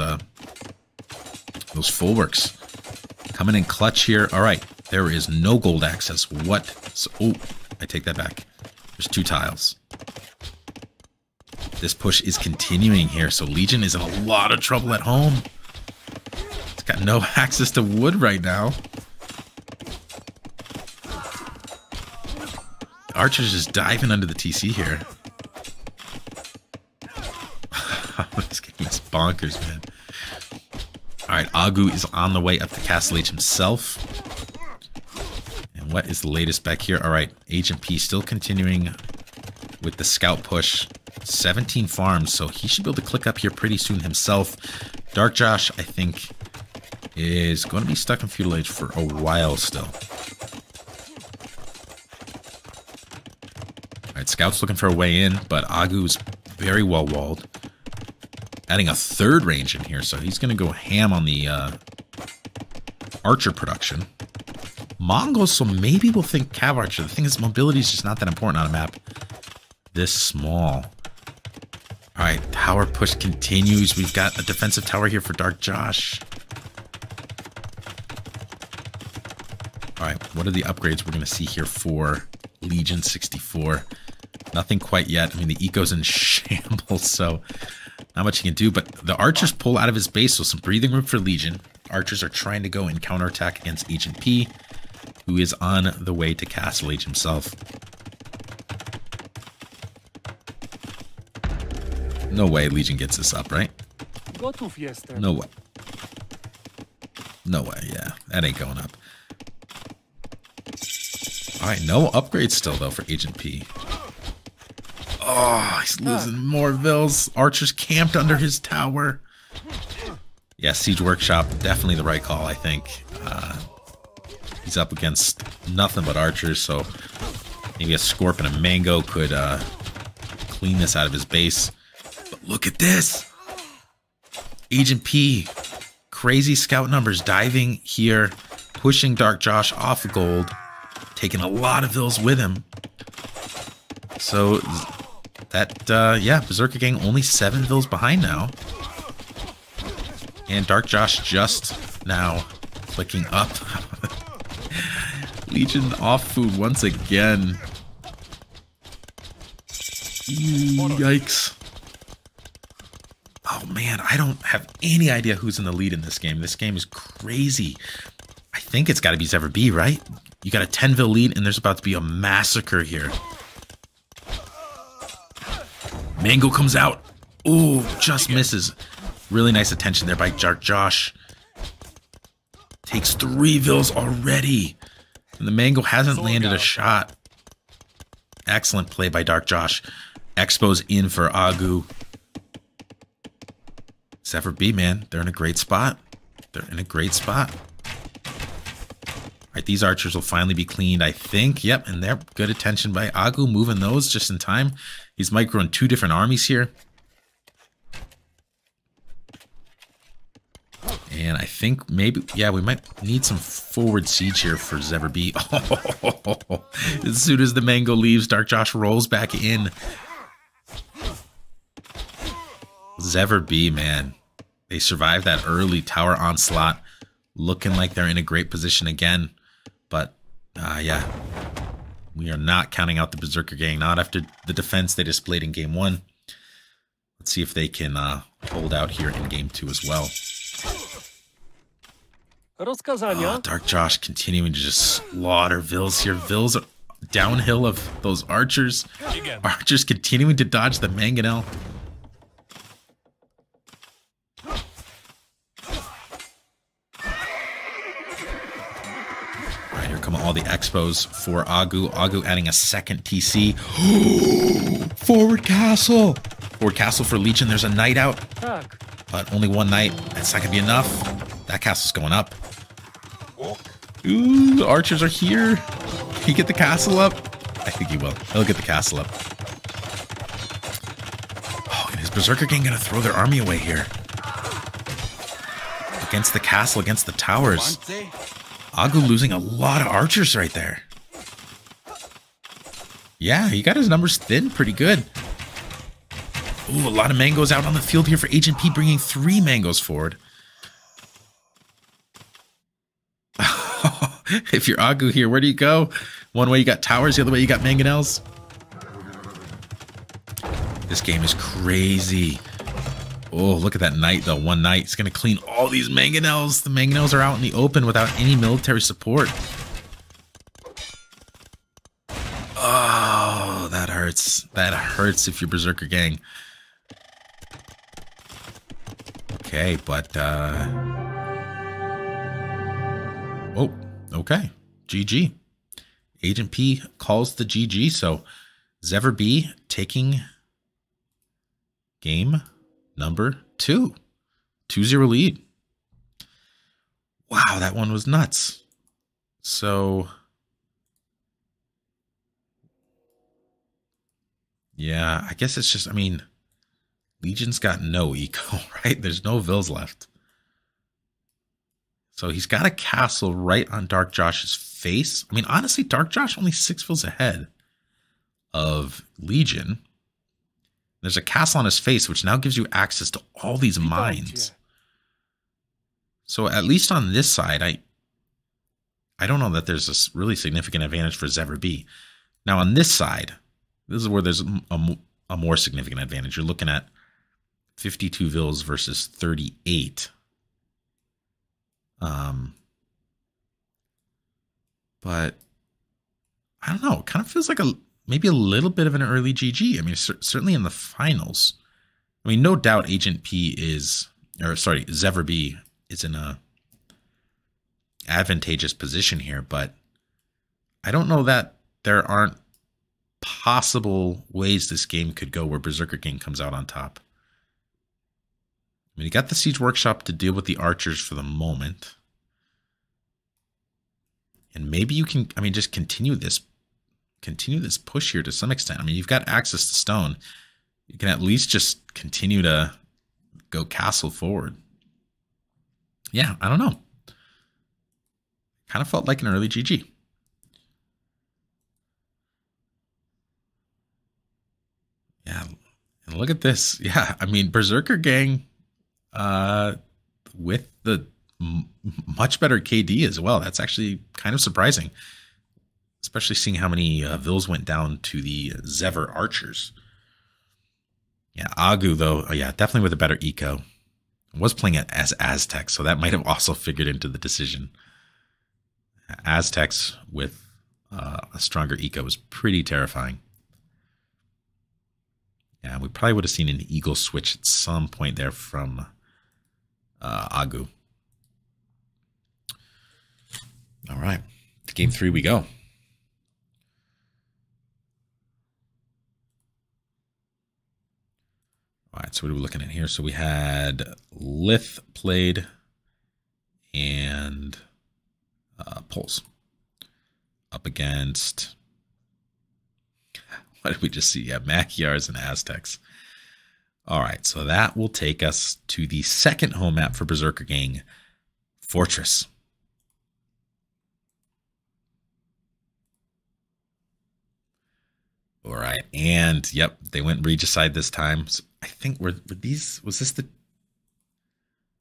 full works. Coming in clutch here. All right, there is no gold access. What? So, oh, I take that back. There's 2 tiles. This push is continuing here, so Legion is in a lot of trouble at home. It's got no access to wood right now. Archer's just diving under the TC here. This game is bonkers, man. Alright, Agu is on the way up to Castle Age himself. And what is the latest back here? Alright, Agent P still continuing with the scout push. 17 farms, so he should be able to click up here pretty soon himself. Dark Josh, I think, is going to be stuck in Feudal Age for a while still. Alright, Scout's looking for a way in, but Agu's very well walled. Adding a 3rd range in here, so he's going to go ham on the archer production. Mongols, so maybe we'll think Cav Archer. The thing is, mobility is just not that important on a map this small. Alright, tower push continues. We've got a defensive tower here for Dark Josh. Alright, what are the upgrades we're going to see here for Legion 64? Nothing quite yet. I mean, the eco's in shambles, so not much you can do. But the archers pull out of his base, so some breathing room for Legion. Archers are trying to go and counterattack against Agent P, who is on the way to Castle Age himself. No way Legion gets this up, right? No way. No way, yeah. That ain't going up. Alright, no upgrades still, though, for Agent P. Oh, he's losing more vills. Archers camped under his tower. Yeah, Siege Workshop, definitely the right call, I think. He's up against nothing but archers, so maybe a Scorp and a Mango could clean this out of his base. But look at this. Agent P, crazy scout numbers, diving here, pushing Dark Josh off the gold, taking a lot of vills with him. So that, yeah, Berserker Gang only 7 vills behind now. And Dark Josh just now clicking up. Legion off food once again. Yikes. Oh man, I don't have any idea who's in the lead in this game. This game is crazy. I think it's got to be XEVER B, right? You got a 10 vill lead, and there's about to be a massacre here. Mango comes out. Ooh, just misses. Really nice attention there by Dark Josh. Takes 3 vills already. And the Mango hasn't landed a shot. Excellent play by Dark Josh. Expos in for Agu. XEVER B, man. They're in a great spot. They're in a great spot. All right, these archers will finally be cleaned, I think. Yep, and they're good attention by Agu, moving those just in time. He's microing 2 different armies here. And I think maybe, yeah, we might need some forward siege here for XEVER B. Oh, as soon as the mango leaves, Dark Josh rolls back in. XEVER B, man. They survived that early tower onslaught. Looking like they're in a great position again. But, yeah. We are not counting out the Berserker gang. Not after the defense they displayed in Game 1. Let's see if they can hold out here in Game 2 as well. Oh, Dark Josh continuing to just slaughter Vils here. Vils are downhill of those archers. Archers continuing to dodge the mangonel. Alright, here come all the expos for Agu. Agu adding a second TC. Forward castle! Forward castle for Legion. There's a knight out. But only one knight. That's not going to be enough. That castle's going up. Ooh, the archers are here. Can he get the castle up? I think he will. He'll get the castle up. Oh, and is Berserker gang going to throw their army away here? Against the castle, against the towers. Agu losing a lot of archers right there. Yeah, he got his numbers thin pretty good. Ooh, a lot of mangoes out on the field here for Agent P, bringing 3 mangoes forward. If you're Agu here, where do you go? One way you got towers, the other way you got mangonels. This game is crazy. Oh, look at that knight, though. One knight. It's going to clean all these mangonels. The mangonels are out in the open without any military support. Oh, that hurts. That hurts if you're Berserker gang. Okay, but... Oh, okay. GG. Agent P calls the GG, so XEVER B taking game number 2. 2-0 lead. Wow, that one was nuts. So, yeah, I guess it's just, I mean, Legion's got no eco, right? There's no Vils left. So he's got a castle right on Dark Josh's face. I mean, honestly, Dark Josh only 6 Vils ahead of Legion. There's a castle on his face, which now gives you access to all these mines. So at least on this side, I don't know that there's a really significant advantage for XEVER B. Now on this side, this is where there's a more significant advantage. You're looking at 52 Vils versus 38. But I don't know. It kind of feels like maybe a little bit of an early GG. I mean, certainly in the finals. I mean, no doubt Agent P is, or sorry, XEVER B is in a advantageous position here, but I don't know that there aren't possible ways this game could go where Berserker gang comes out on top. I mean, you got the Siege Workshop to deal with the archers for the moment. And maybe you can, I mean, just continue this push here to some extent. I mean, you've got access to stone. You can at least just continue to go castle forward. Yeah, I don't know. Kind of felt like an early GG. Yeah, and look at this. Yeah, I mean, Berserker gang with the much better KD as well. That's actually kind of surprising, especially seeing how many Vils went down to the XEVER archers. Yeah, Agu though, oh, yeah, definitely with a better eco. Was playing it as Aztecs, so that might have also figured into the decision. Aztecs with a stronger eco was pretty terrifying. Yeah, we probably would have seen an eagle switch at some point there from Agu. All right, to game 3 we go. All right, so what are we looking at here? So we had Lith played and Poles up against, what did we just see? Yeah, Magyars and Aztecs. All right, so that will take us to the second home map for Berserker Gang, Fortress. All right, and yep, they went regicide this time. So I think were these, was this the,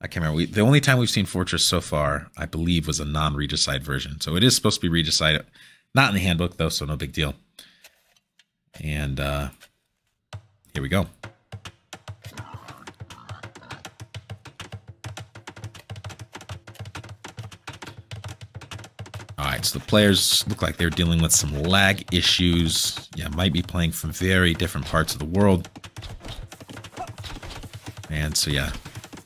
I can't remember. The only time we've seen Fortress so far, I believe, was a non-regicide version. So it is supposed to be regicide, not in the handbook though, so no big deal. And here we go. All right, so the players look like they're dealing with some lag issues. Yeah, might be playing from very different parts of the world. And so, yeah,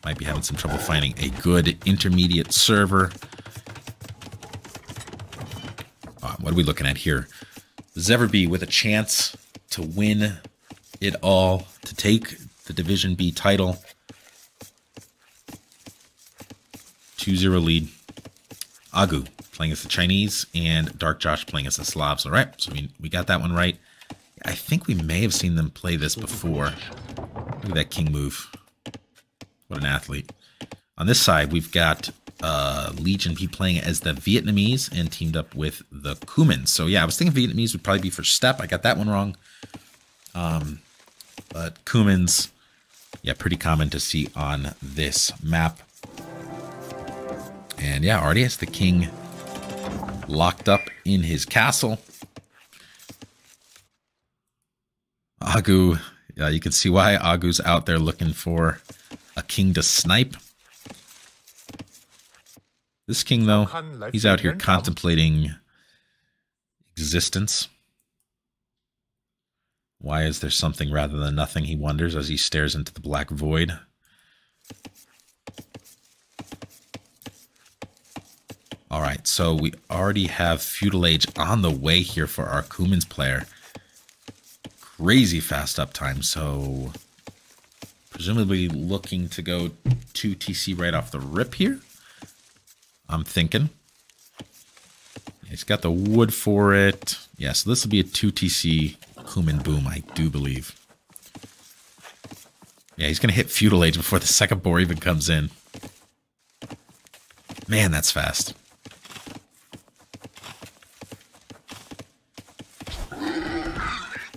might be having some trouble finding a good intermediate server. What are we looking at here? XEVER B with a chance to win it all, to take the Division B title. 2-0 lead. Agu playing as the Chinese and Dark Josh playing as the Slavs. All right, so we got that one right. I think we may have seen them play this before. Look at that king move. What an athlete. On this side, we've got Legion P playing as the Vietnamese and teamed up with the Cumans. So yeah, I was thinking Vietnamese would probably be for Steppe. I got that one wrong. But Cumans, yeah, pretty common to see on this map. And yeah, already has the king locked up in his castle. Agu, yeah, you can see why Agu's out there looking for a king to snipe. This king, though, he's out here contemplating existence. Why is there something rather than nothing, he wonders as he stares into the black void. All right, so we already have Feudal Age on the way here for our Cumans player. Crazy fast uptime, so presumably looking to go 2 TC right off the rip here. I'm thinking. He's got the wood for it. Yeah, so this will be a 2 TC Cuman boom, I do believe. Yeah, he's going to hit Feudal Age before the second boar even comes in. Man, that's fast.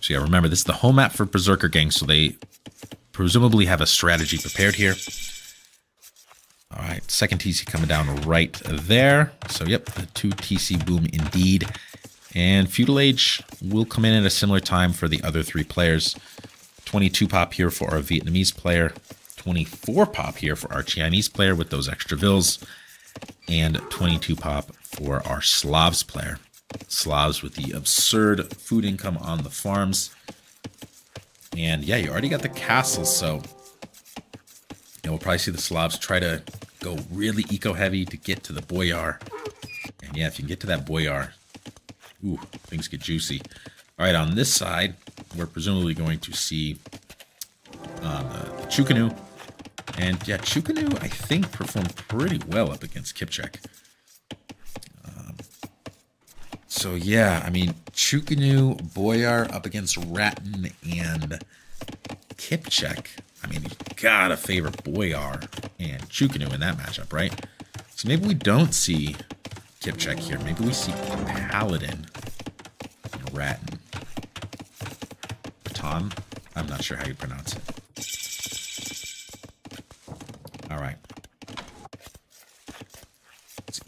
So yeah, remember, this is the home map for Berserker Gang, so they presumably have a strategy prepared here. All right, second TC coming down right there. So yep, a 2 TC boom indeed. And Feudal Age will come in at a similar time for the other 3 players. 22 pop here for our Vietnamese player. 24 pop here for our Chinese player with those extra vills. And 22 pop for our Slavs player. Slavs with the absurd food income on the farms. And yeah, you already got the castles, so we'll probably see the Slavs try to go really eco-heavy to get to the Boyar. And yeah, if you can get to that Boyar, ooh, things get juicy. All right, on this side, we're presumably going to see the Chukanu. And yeah, Chukanu, I think, performed pretty well up against Kipchak. So yeah, I mean, Chukanu, Boyar up against Rattan and Kipchak. I mean, you gotta favor Boyar and Chukanu in that matchup, right? So maybe we don't see Kipchak here. Maybe we see Paladin and Rattan. Baton? I'm not sure how you pronounce it. All right.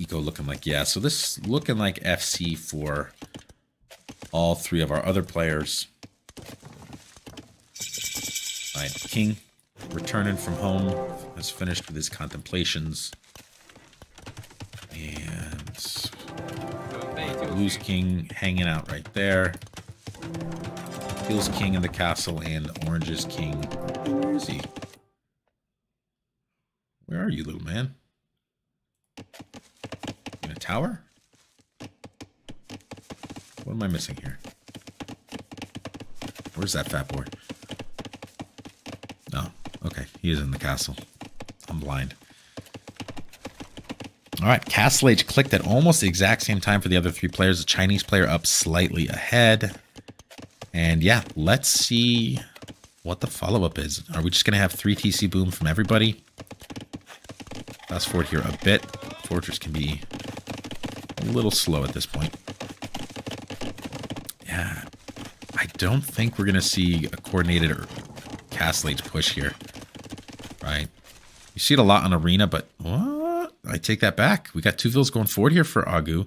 Eco looking like, yeah, so this looking like FC for all 3 of our other players. All right, King returning from home has finished with his contemplations. And Blue's King hanging out right there. Teal's King in the castle and Orange's King. Where is he? Where are you, little man? In a tower? What am I missing here? Where's that fat boy? No, Okay, he is in the castle. I'm blind. All right, Castle Age clicked at almost the exact same time for the other 3 players. The Chinese player up slightly ahead. And yeah, let's see what the follow-up is. Are we just going to have 3 TC boom from everybody? Fast forward here a bit. Fortress can be a little slow at this point. Yeah, I don't think we're going to see a coordinated or Castle Age push here. Right? You see it a lot on Arena, but what? I take that back. We got 2 vills going forward here for Agu.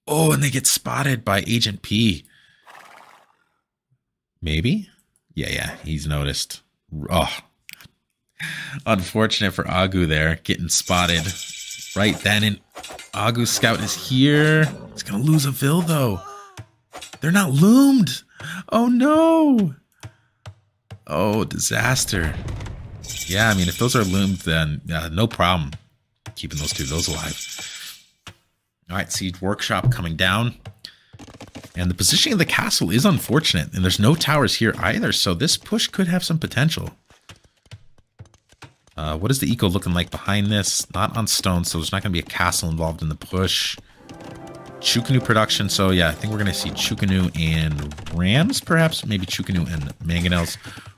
Oh, and they get spotted by Agent P. Maybe? Yeah, he's noticed. Oh, unfortunate for Agu there, getting spotted right then. And Agu's scout is here. He's going to lose a vill, though. They're not loomed. Oh, no. Oh, disaster. Yeah, I mean, if those are loomed, then no problem keeping those 2 vills alive. All right, Siege Workshop coming down. And the positioning of the castle is unfortunate. And there's no towers here either, so this push could have some potential. What is the eco looking like behind this? Not on stone, so there's not going to be a castle involved in the push. Chukanu production, so yeah, I think we're going to see Chukanu and Rams, perhaps. Maybe Chukanu and Mangonels.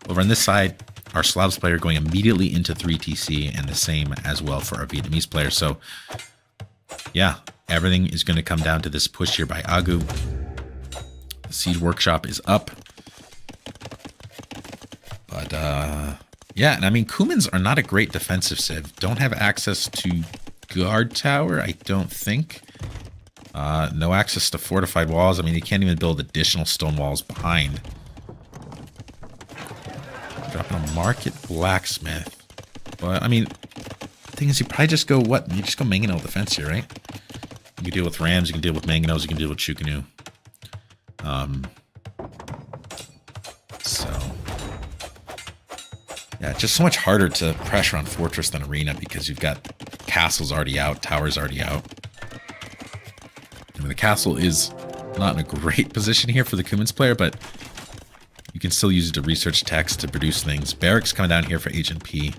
Over on this side, our Slavs player going immediately into 3 TC, and the same as well for our Vietnamese player. So yeah, everything is going to come down to this push here by Agu. The Siege Workshop is up. But yeah, and I mean, Kumans are not a great defensive civ. Don't have access to guard tower, I don't think. No access to fortified walls. I mean, you can't even build additional stone walls behind. Dropping a market blacksmith. But I mean, the thing is, you probably just go what? You just go mangonel defense here, right? You can deal with rams, you can deal with mangonels, you can deal with Chukanu. So yeah, it's just so much harder to pressure on Fortress than Arena because you've got castles already out, towers already out. I mean, the castle is not in a great position here for the Kumans player, but you can still use it to research text to produce things. Barracks coming down here for Agent P.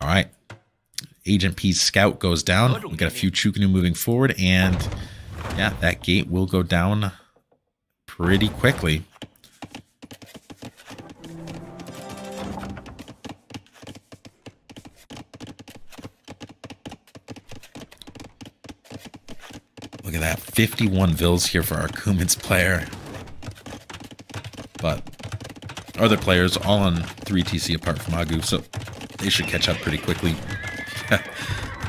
All right. Agent P's scout goes down. We got a few Chukanu moving forward, and yeah, that gate will go down pretty quickly. Look at that, 51 vills here for our Kumans player. But other players all on 3 TC apart from Agu, so they should catch up pretty quickly.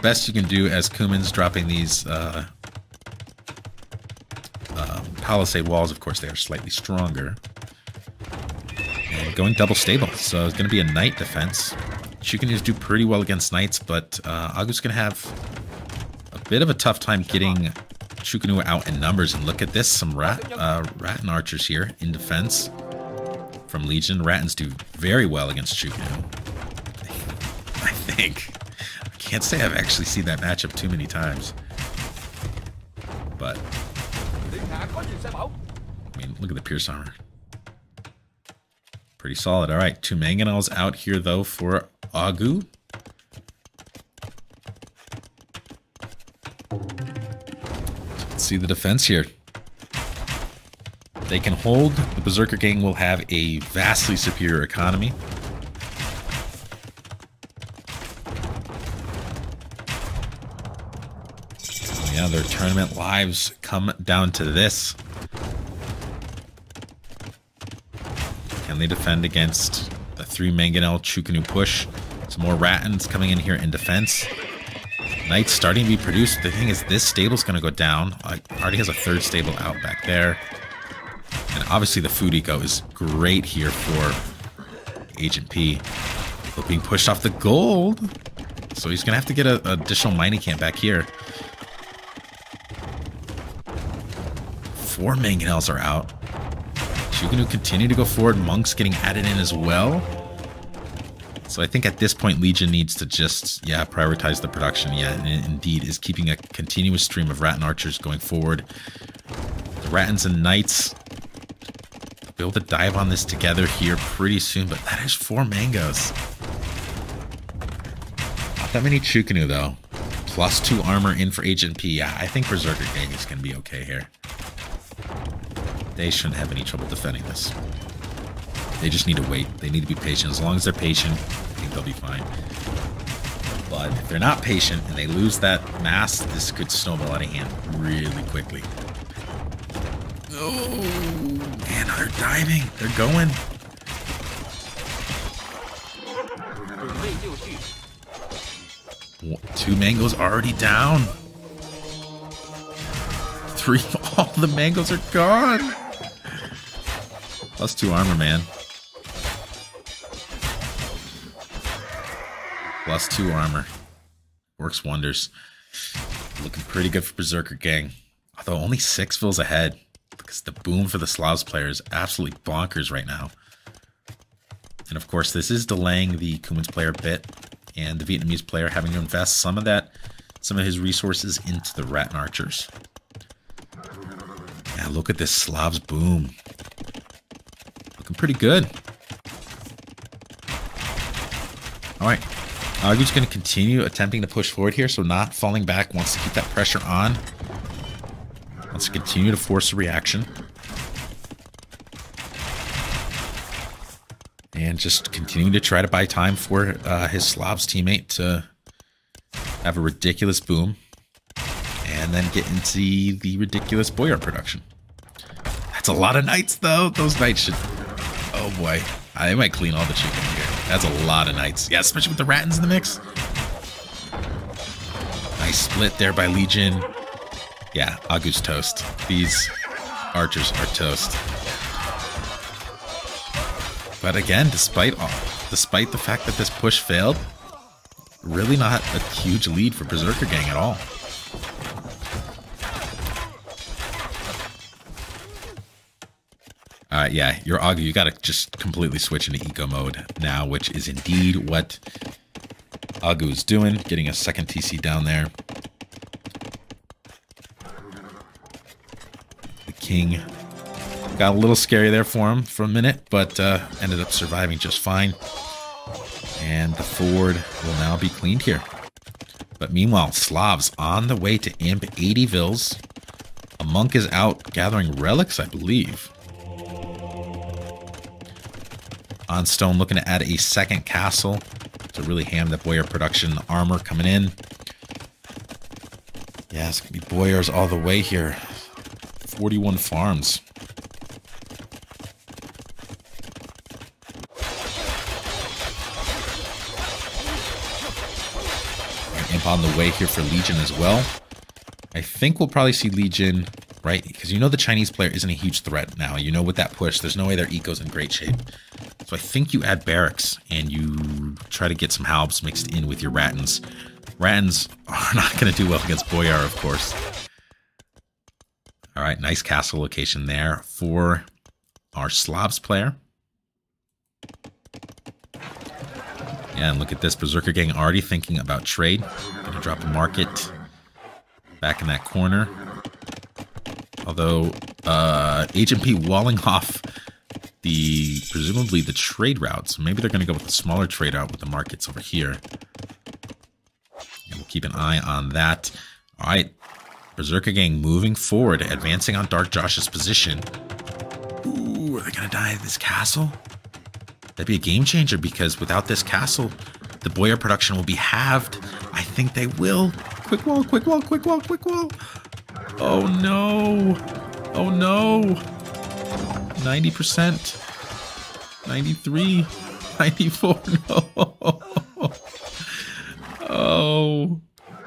Best you can do as Kumans dropping these palisade walls. Of course, they are slightly stronger. And going double stable, so it's going to be a knight defense. Chukanus do pretty well against knights, but Agu's going to have a bit of a tough time getting Chukanu out in numbers. And look at this, some Rattan archers here in defense from Legion. Rattans do very well against Chukanu, I think. I can't say I've actually seen that matchup too many times. But I mean, look at the Pierce armor. Pretty solid. All right, 2 mangonels out here, though, for Agu. Let's see the defense here. They can hold. The Berserker gang will have a vastly superior economy. So yeah, their tournament lives come down to this. Can they defend against the 3 mangonel Chukanu push? Some more Rattans coming in here in defense. Knights starting to be produced. The thing is, this stable's going to go down. Already has a 3rd stable out back there. And obviously the food eco is great here for Agent P. But being pushed off the gold. So he's going to have to get an additional mining camp back here. 4 mangonels are out. Chukanu continue to go forward. Monks getting added in as well. So I think at this point, Legion needs to just, prioritize the production. Yeah, and indeed is keeping a continuous stream of Rattan archers going forward. The Rattans and Knights be able to dive on this together here pretty soon, but that is 4 mangoes. Not that many Chukanu, though. +2 armor in for Agent P. Yeah, I think Berserker Gang is going to be okay here. They shouldn't have any trouble defending this. They just need to wait. They need to be patient. As long as they're patient, I think they'll be fine. But if they're not patient and they lose that mass, this could snowball out of hand really quickly. Oh, man, they're diving. They're going. Two mangoes already down. 3, all the mangoes are gone. +2 armor, man. +2 armor. Works wonders. Looking pretty good for Berserker Gang. Although only 6 fills ahead. Because the boom for the Slavs player is absolutely bonkers right now. And of course, this is delaying the Cuman's player a bit. And the Vietnamese player having to invest some of his resources into the Rattan Archers. Yeah, look at this Slavs boom. Looking pretty good. Alright. Agu's going to continue attempting to push forward here, so not falling back. Wants to keep that pressure on. Wants to continue to force a reaction. And just continuing to try to buy time for his Slavs teammate to have a ridiculous boom. And then get into the ridiculous Boyar production. That's a lot of knights, though. Those knights should... Oh, boy. I might clean all the chicken here. That's a lot of knights. Yeah, especially with the Rattans in the mix. Nice split there by Legion. Yeah, Agu's toast. These archers are toast. But again, despite the fact that this push failed, really not a huge lead for Berserker Gang at all. Yeah, your Agu, you gotta just completely switch into eco mode now, which is indeed what Agu is doing, getting a second TC down there. The king got a little scary there for him for a minute, but ended up surviving just fine. And the ford will now be cleaned here. But meanwhile, Slavs on the way to imp 80 vills. A monk is out gathering relics, I believe. On stone, looking to add a second castle to really ham the Boyar production. The armor coming in. Yeah, it's going to be Boyars all the way here. 41 farms. Imp on the way here for Legion as well. I think we'll probably see Legion, right? Because you know the Chinese player isn't a huge threat now. You know with that push, there's no way their eco's in great shape. So I think you add barracks and you try to get some halbs mixed in with your Rattans. Rattans are not going to do well against Boyar, of course. All right, nice castle location there for our Slavs player. Yeah, and look at this. Berserker Gang already thinking about trade. Going to drop a market back in that corner. Although Agent P walling off presumably the trade route. So maybe they're going to go with the smaller trade route with the markets over here. And we'll keep an eye on that. All right. Berserker Gang moving forward, advancing on Dark Josh's position. Ooh, are they going to die at this castle? That'd be a game changer because without this castle, the Boyar production will be halved. I think they will. Quick wall, quick wall, quick wall, quick wall. Oh no. Oh no. 90%, 93, 94, no.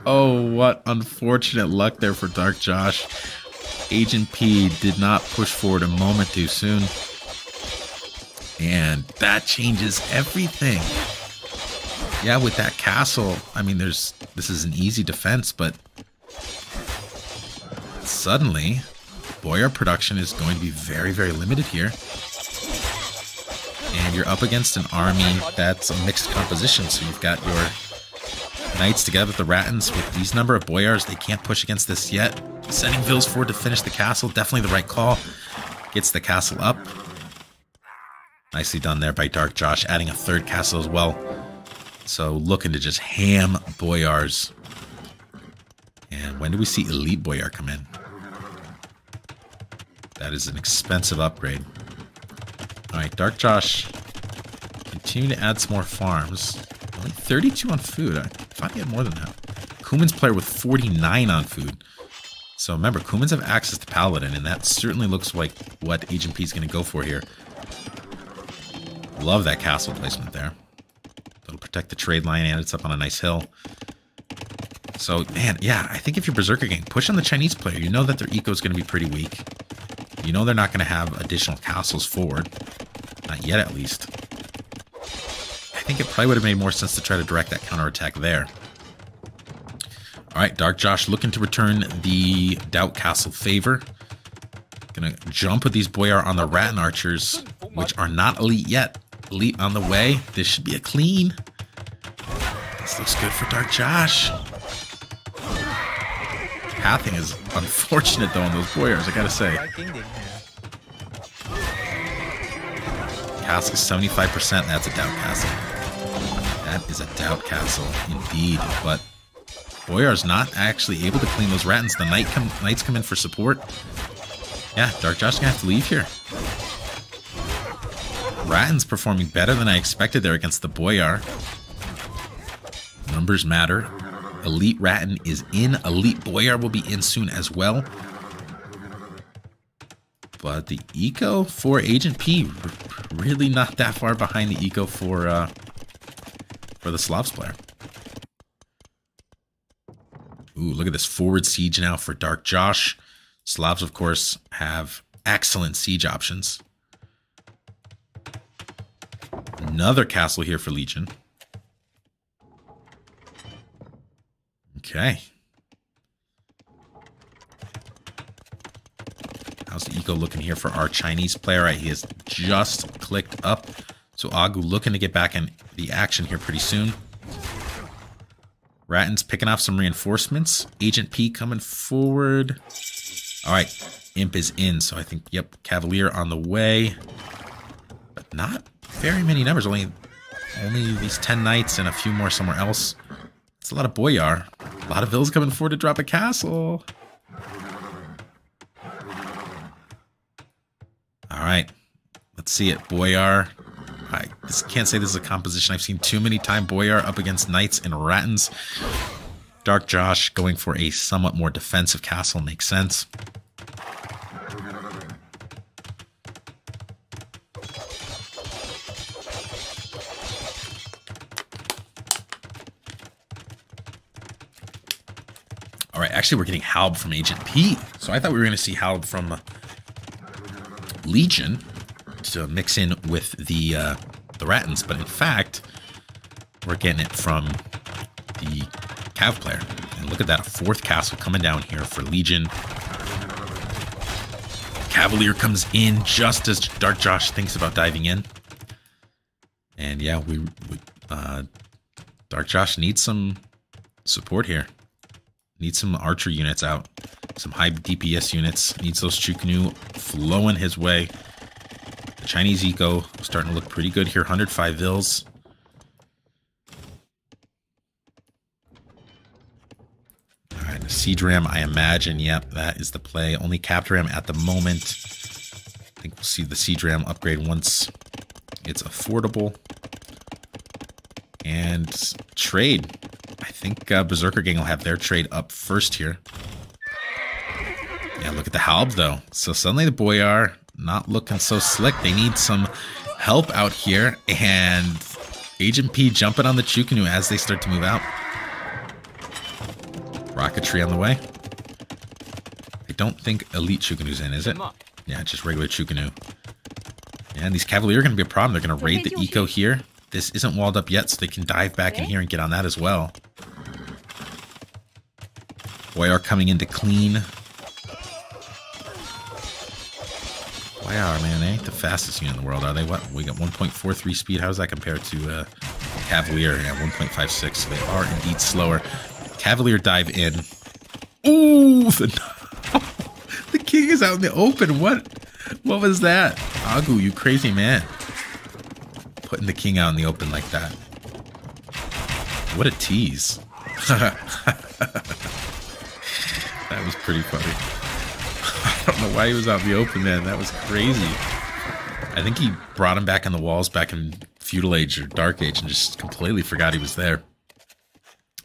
Oh, what unfortunate luck there for Dark Josh. Agent P did not push forward a moment too soon. And that changes everything. Yeah, with that castle, I mean, this is an easy defense, but suddenly Boyar production is going to be very, very limited here. And you're up against an army that's a mixed composition. So you've got your knights together with the Rattans. With these number of Boyars, they can't push against this yet. Sending vills forward to finish the castle, definitely the right call. Gets the castle up. Nicely done there by Dark Josh, adding a third castle as well. So looking to just ham Boyars. And when do we see Elite Boyar come in? That is an expensive upgrade. Alright, Dark Josh, continue to add some more farms. Only 32 on food. I thought he had more than that. Kuman's player with 49 on food. So remember, Kumans have access to Paladin, and that certainly looks like what Agent P is going to go for here. Love that castle placement there. It'll protect the trade line, and it's up on a nice hill. So, man, yeah, I think if you're Berserker gang, push on the Chinese player. You know that their eco is going to be pretty weak. You know they're not going to have additional castles forward. Not yet, at least. I think it probably would have made more sense to try to direct that counterattack there. All right, Dark Josh looking to return the Doubt Castle favor. Gonna jump with these Boyar on the Rattan Archers, which are not elite yet. Elite on the way. This should be a clean. This looks good for Dark Josh. Pathing is unfortunate, though, on those Boyars, I gotta say. Castle is 75%. That's a Doubt Castle. That is a Doubt Castle, indeed. But Boyar's not actually able to clean those Rattans. The Knights come in for support. Yeah, Dark Josh gonna have to leave here. Rattan's performing better than I expected there against the Boyar. Numbers matter. Elite Rattan is in. Elite Boyar will be in soon as well. But the eco for Agent P, really not that far behind the eco for the Slavs player. Ooh, look at this forward siege now for Dark Josh. Slavs, of course, have excellent siege options. Another castle here for Legion. Okay. How's the eco looking here for our Chinese player? Right, he has just clicked up. So Agu looking to get back in the action here pretty soon. Rattan's picking off some reinforcements. Agent P coming forward. All right, Imp is in. So I think, yep, Cavalier on the way. But not very many numbers. Only these 10 Knights and a few more somewhere else. It's a lot of Boyar. A lot of Vills coming forward to drop a castle. All right, let's see it. Boyar. I can't say this is a composition I've seen too many times. Boyar up against Knights and Rattans. Dark Josh going for a somewhat more defensive castle makes sense. All right, actually we're getting Halb from Agent P. So I thought we were going to see Halb from Legion to mix in with the Rattans, but in fact, we're getting it from the Cav player. And look at that, a fourth castle coming down here for Legion. Cavalier comes in just as Dark Josh thinks about diving in. And yeah, Dark Josh needs some support here. Needs some archer units out. Some high DPS units. Needs those Chukunu flowing his way. The Chinese eco starting to look pretty good here. 105 Vils. All right, the Siege Ram, I imagine. Yep, that is the play. Only Captor Ram at the moment. I think we'll see the Siege Ram upgrade once it's affordable. And trade. I think Berserker Gang will have their trade up first here. Yeah, look at the Halb, though. So suddenly the Boyar not looking so slick. They need some help out here. And Agent P jumping on the Chukunu as they start to move out. Rocketry on the way. I don't think Elite Chukunu's in, is it? Yeah, just regular Chukunu. And these Cavalier are going to be a problem. They're going to raid the eco here. This isn't walled up yet, so they can dive back in here and get on that as well. Boyar coming in to clean. Boyar, man, they ain't the fastest unit in the world, are they? What? We got 1.43 speed. How does that compare to Cavalier? Yeah, 1.56. So they are indeed slower. Cavalier dive in. Ooh! The king is out in the open. What was that? Agu, you crazy man. Putting the king out in the open like that. What a tease. That was pretty funny. I don't know why he was out in the open, man. That was crazy. I think he brought him back on the walls back in Feudal Age or Dark Age and just completely forgot he was there.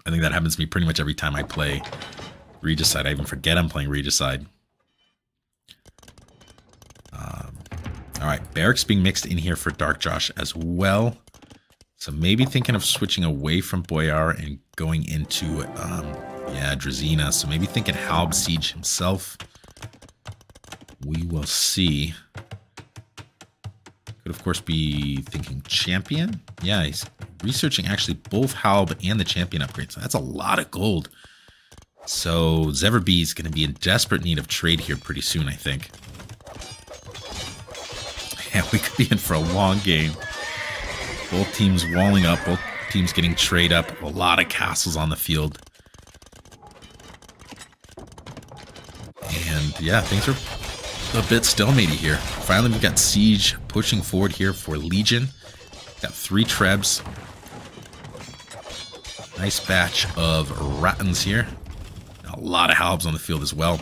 I think that happens to me pretty much every time I play Regicide. I even forget I'm playing Regicide. Alright, Barracks being mixed in here for Dark Josh as well. So maybe thinking of switching away from Boyar and going into, yeah, Drazina. So maybe thinking Halb Siege himself. We will see. Could, of course, be thinking Champion. Yeah, he's researching actually both Halb and the Champion upgrades. So that's a lot of gold. So XEVER is going to be in desperate need of trade here pretty soon, I think. Yeah, we could be in for a long game. Both teams walling up, both teams getting trade up. A lot of castles on the field. And yeah, things are a bit stalematy here. Finally, we've got Siege pushing forward here for Legion. Got 3 Trebs. Nice batch of Rattans here. A lot of Halbs on the field as well.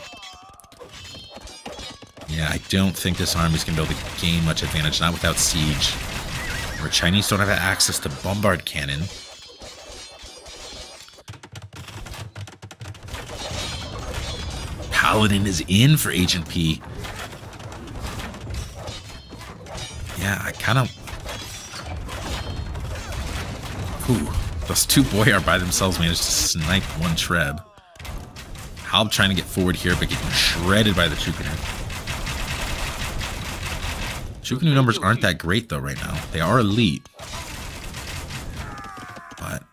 Yeah, I don't think this army's going to be able to gain much advantage, not without Siege. Our Chinese don't have access to Bombard Cannon. Paladin is in for Agent P. Yeah, I kind of... Ooh, those 2 Boyar by themselves managed to snipe 1 Treb. Halb trying to get forward here, but getting shredded by the Chukunu. Chukunu numbers aren't that great, though, right now. They are elite. But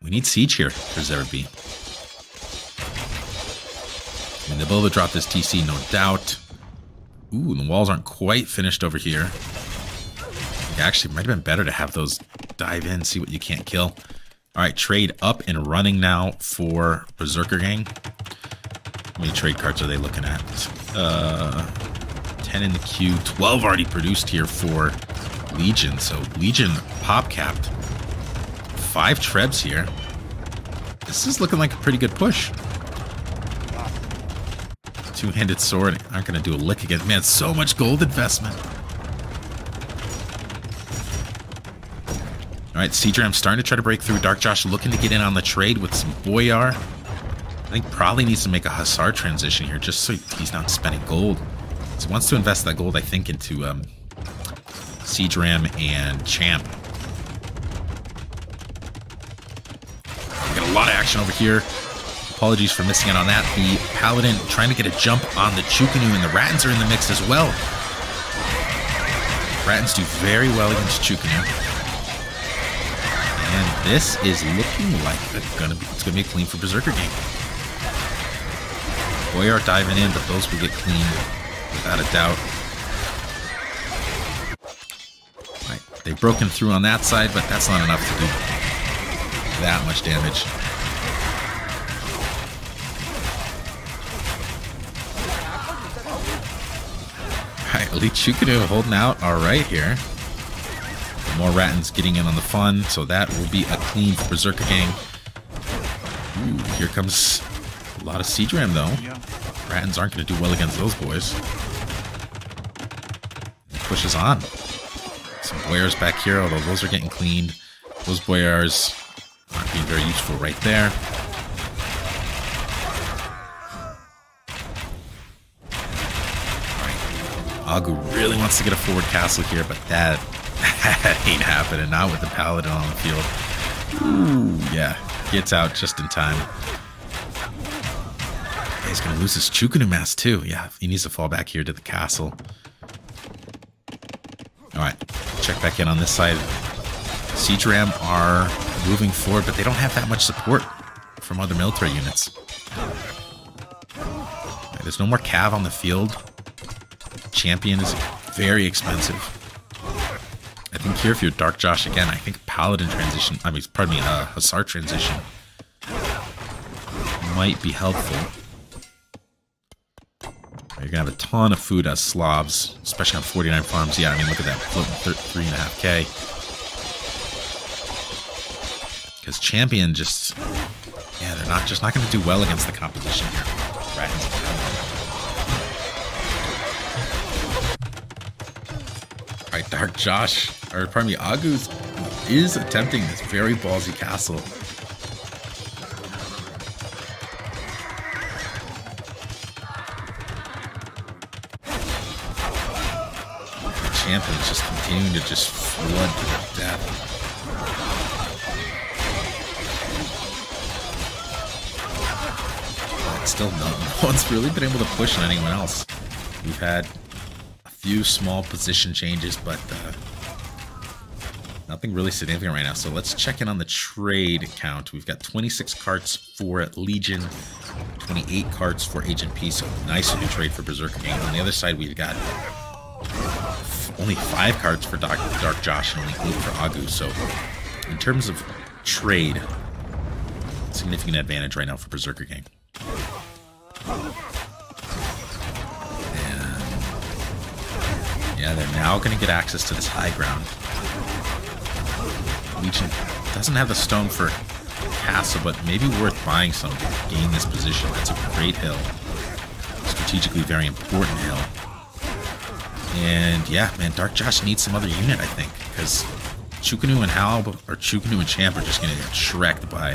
we need Siege here for XEVER. I mean, they'll be able to drop this TC, no doubt. Ooh, the walls aren't quite finished over here. Actually, it might have been better to have those dive in, see what you can't kill. All right, trade up and running now for Berserker Gang. How many trade cards are they looking at? 10 in the queue, 12 already produced here for Legion. So Legion pop capped. 5 Trebs here. This is looking like a pretty good push. 2-handed sword, aren't going to do a lick again. Man, so much gold investment. Alright, Seadram starting to try to break through. Dark Josh looking to get in on the trade with some Boyar. I think probably needs to make a Hussar transition here just so he's not spending gold. So he wants to invest that gold, I think, into Seadram and Champ. We got a lot of action over here. Apologies for missing out on that. The Paladin trying to get a jump on the Chukunu, and the Rattans are in the mix as well. Rattans do very well against Chukunu. And this is looking like it's gonna be clean for Berserker Gang. Boyar diving in, but those will get clean without a doubt. Right, they've broken through on that side, but that's not enough to do that much damage. Alright, Elite Chukunu holding out alright here. More Rattans getting in on the fun, so that will be a clean for Berserker Gang. Ooh, here comes a lot of Siege Ram, though. Rattans aren't going to do well against those boys. He pushes on. Some Boyars back here, although those are getting cleaned. Those Boyars aren't being very useful right there. Agu really wants to get a forward castle here, but that ain't happening. Not with the Paladin on the field. Ooh, yeah. Gets out just in time. He's going to lose his Chukunu mass too. Yeah, he needs to fall back here to the castle. Alright, check back in on this side. Siege Ram are moving forward, but they don't have that much support from other military units. Right, there's no more Cav on the field. Champion is very expensive. I think here, if you're Dark Josh again, I think Paladin transition, Hussar transition might be helpful. You're gonna have a ton of food as Slavs, especially on 49 farms. Yeah, I mean, look at that, floating 3.5k. Because champion just, yeah, they're not going to do well against the competition here. Right. All right, Dark Josh, or pardon me, Agu is attempting this very ballsy castle. The champion is just continuing to just flood to the death. Still no one's really been able to push on anyone else. We've had a few small position changes, but nothing really significant right now. So let's check in on the trade count. We've got 26 carts for Legion, 28 carts for Agent P. So nice new trade for Berserker Gang. On the other side, we've got only 5 carts for Dark Josh and only 8 for Agu. So in terms of trade, significant advantage right now for Berserker Gang. And yeah, they're now going to get access to this high ground. Legion doesn't have the stone for castle, but maybe worth buying some to gain this position. That's a great hill. Strategically very important hill. And yeah, man, Dark Josh needs some other unit, I think, because Chukanu and Halb, or Chukanu and Champ are just going to get shreked by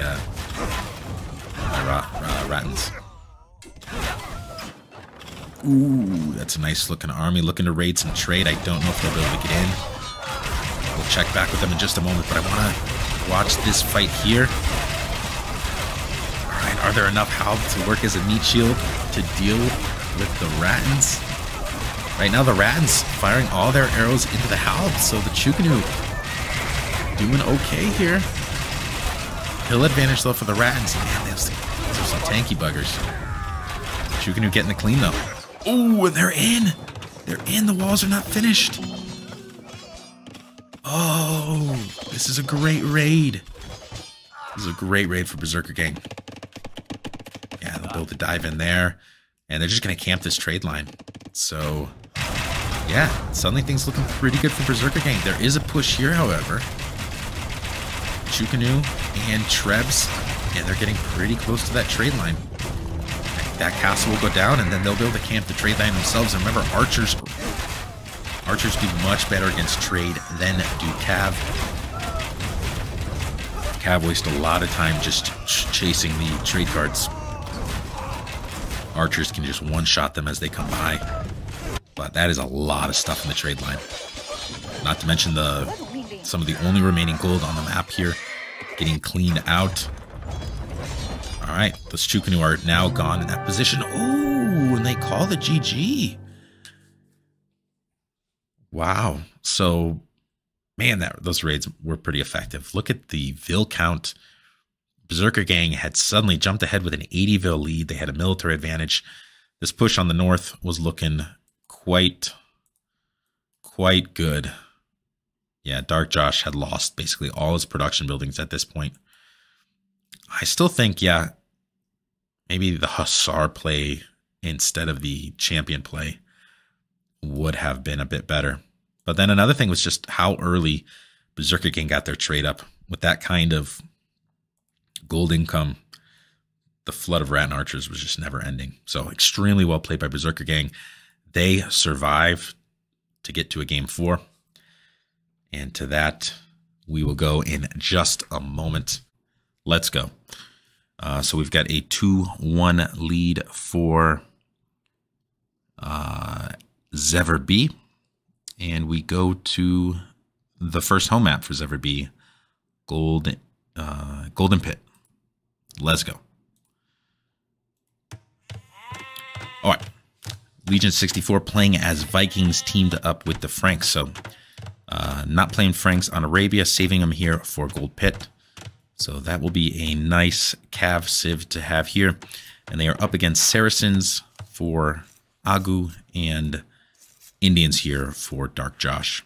Rattans. Ooh, that's a nice looking army looking to raid some trade. I don't know if they'll be able to get in. We'll check back with them in just a moment, but I want to watch this fight here. Alright, are there enough Halb to work as a meat shield to deal with the Rattans? Right now the Rattans firing all their arrows into the Halb, so the Chukanu doing okay here. Hill advantage though for the Rattans. Man, those are some tanky buggers. Chukanu getting the clean though. Oh, they're in! They're in, the walls are not finished. Oh, this is a great raid. This is a great raid for Berserker Gang. Yeah, they'll be able to dive in there. And they're just going to camp this trade line. So, yeah, suddenly things looking pretty good for Berserker Gang. There is a push here, however. Chukanu and Trebs, and they're getting pretty close to that trade line. That castle will go down, and then they'll be able to camp the trade line themselves. And remember, archers do much better against trade than do Cav. Cav waste a lot of time just chasing the trade cards. Archers can just one-shot them as they come by. But that is a lot of stuff in the trade line. Not to mention some of the only remaining gold on the map here getting cleaned out. Alright, those Chukanu are now gone in that position. Oh, and they call the GG. Wow. So, man, those raids were pretty effective. Look at the Vil count. Berserker Gang had suddenly jumped ahead with an 80 Vil lead. They had a military advantage. This push on the north was looking quite good. Yeah, Dark Josh had lost basically all his production buildings at this point. I still think, yeah, maybe the Hussar play instead of the champion play would have been a bit better. But then another thing was just how early Berserker Gang got their trade up. With that kind of gold income, the flood of Rat and Archers was just never ending. So extremely well played by Berserker Gang. They survived to get to a game 4. And to that, we will go in just a moment. Let's go. So we've got a 2-1 lead for XEVER B. And we go to the first home map for XEVER B, Golden Pit. Let's go. All right. Legion 64 playing as Vikings teamed up with the Franks. So not playing Franks on Arabia, saving them here for Gold Pit. So that will be a nice Cav Civ to have here. And they are up against Saracens for Agu and Indians here for Dark Josh.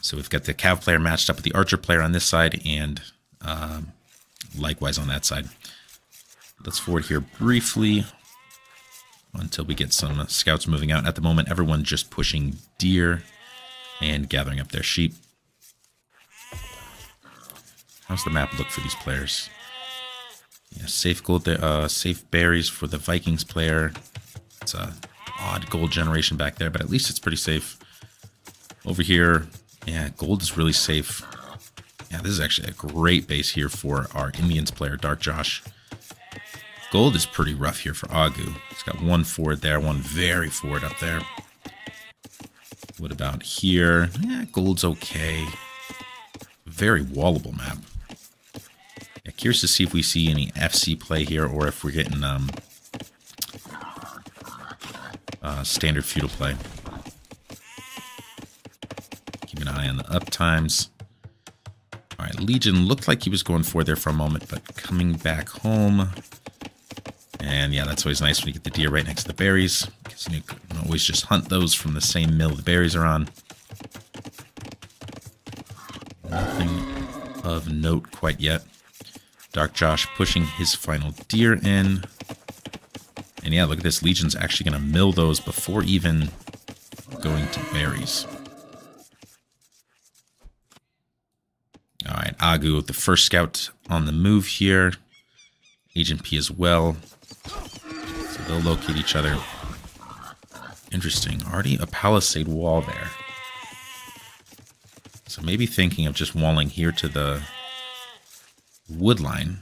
So we've got the Cav player matched up with the Archer player on this side and likewise on that side. Let's forward here briefly until we get some scouts moving out. At the moment, everyone just pushing deer and gathering up their sheep. How's the map look for these players? Yeah, safe gold, safe berries for the Vikings player. It's a odd gold generation back there, but at least it's pretty safe. Over here, yeah, gold is really safe. Yeah, this is actually a great base here for our Indians player, Dark Josh. Gold is pretty rough here for Agu. He's got one forward there, one very forward up there. What about here? Yeah, gold's okay. Very wallable map. Yeah, curious to see if we see any FC play here or if we're getting standard feudal play. Keep an eye on the up times. All right, Legion looked like he was going forward there for a moment, but coming back home. And yeah, that's always nice when you get the deer right next to the berries, because you can always just hunt those from the same mill the berries are on. Nothing of note quite yet. Dark Josh pushing his final deer in. And yeah, look at this. Legion's actually going to mill those before even going to berries. All right, Agu with the first scout on the move here. Agent P as well. So they'll locate each other. Interesting. Already a palisade wall there. So maybe thinking of just walling here to the wood line.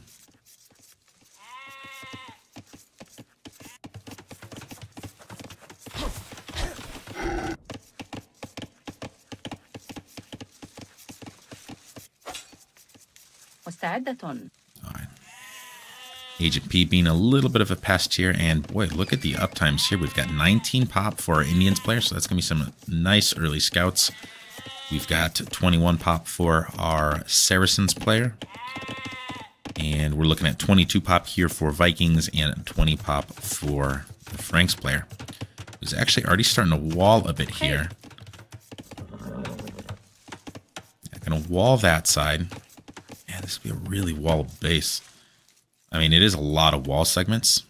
All right. Agent P being a little bit of a pest here, and boy, look at the uptimes here. We've got 19 pop for our Indians player, so that's going to be some nice early scouts. We've got 21 pop for our Saracens player, and we're looking at 22 pop here for Vikings and 20 pop for the Franks player, who's actually already starting to wall a bit here. I'm going to wall that side. Yeah, this would be a really walled base. I mean, it is a lot of wall segments,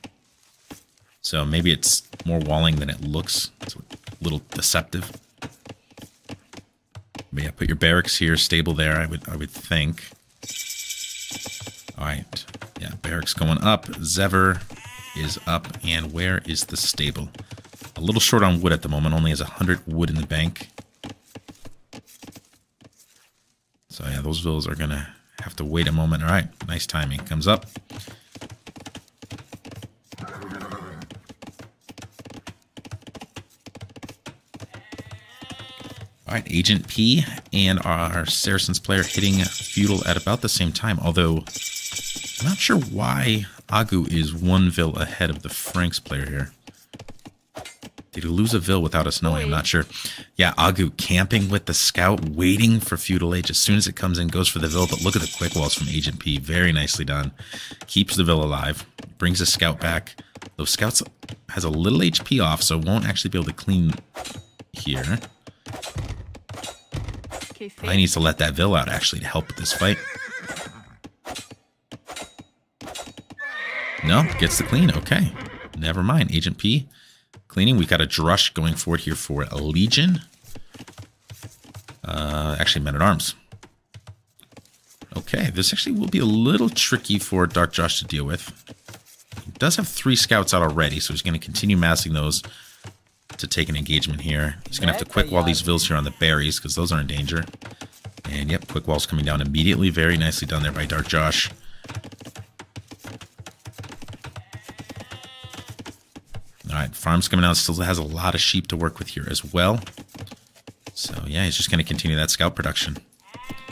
so maybe it's more walling than it looks. It's a little deceptive. But yeah, put your barracks here, stable there. I would think. All right, yeah, barracks going up. XEVER is up, and where is the stable? A little short on wood at the moment. Only has 100 wood in the bank. So yeah, those villas are gonna have to wait a moment. All right, nice timing. Comes up. All right, Agent P and our Saracens player hitting feudal at about the same time. Although, I'm not sure why Agu is one vil ahead of the Franks player here. Did he lose a vil without us knowing? I'm not sure. Yeah, Agu camping with the scout, waiting for feudal age. As soon as it comes in, goes for the vil. But look at the quick walls from Agent P. Very nicely done. Keeps the vil alive. Brings the scout back. Those scouts has a little HP off, so won't actually be able to clean here. I need to let that vil out, actually, to help with this fight. No, gets the clean. Okay. Never mind. Agent P cleaning. We got a Drush going forward here for a Legion. Actually, Men-at-Arms. Okay, this actually will be a little tricky for Dark Josh to deal with. He does have 3 scouts out already, so he's going to continue massing those to take an engagement here. He's going to have to quick wall these vills here on the berries, because those are in danger. And yep, quick wall's coming down immediately. Very nicely done there by Dark Josh. Alright, farm's coming out. Still has a lot of sheep to work with here as well. So yeah, he's just going to continue that scout production.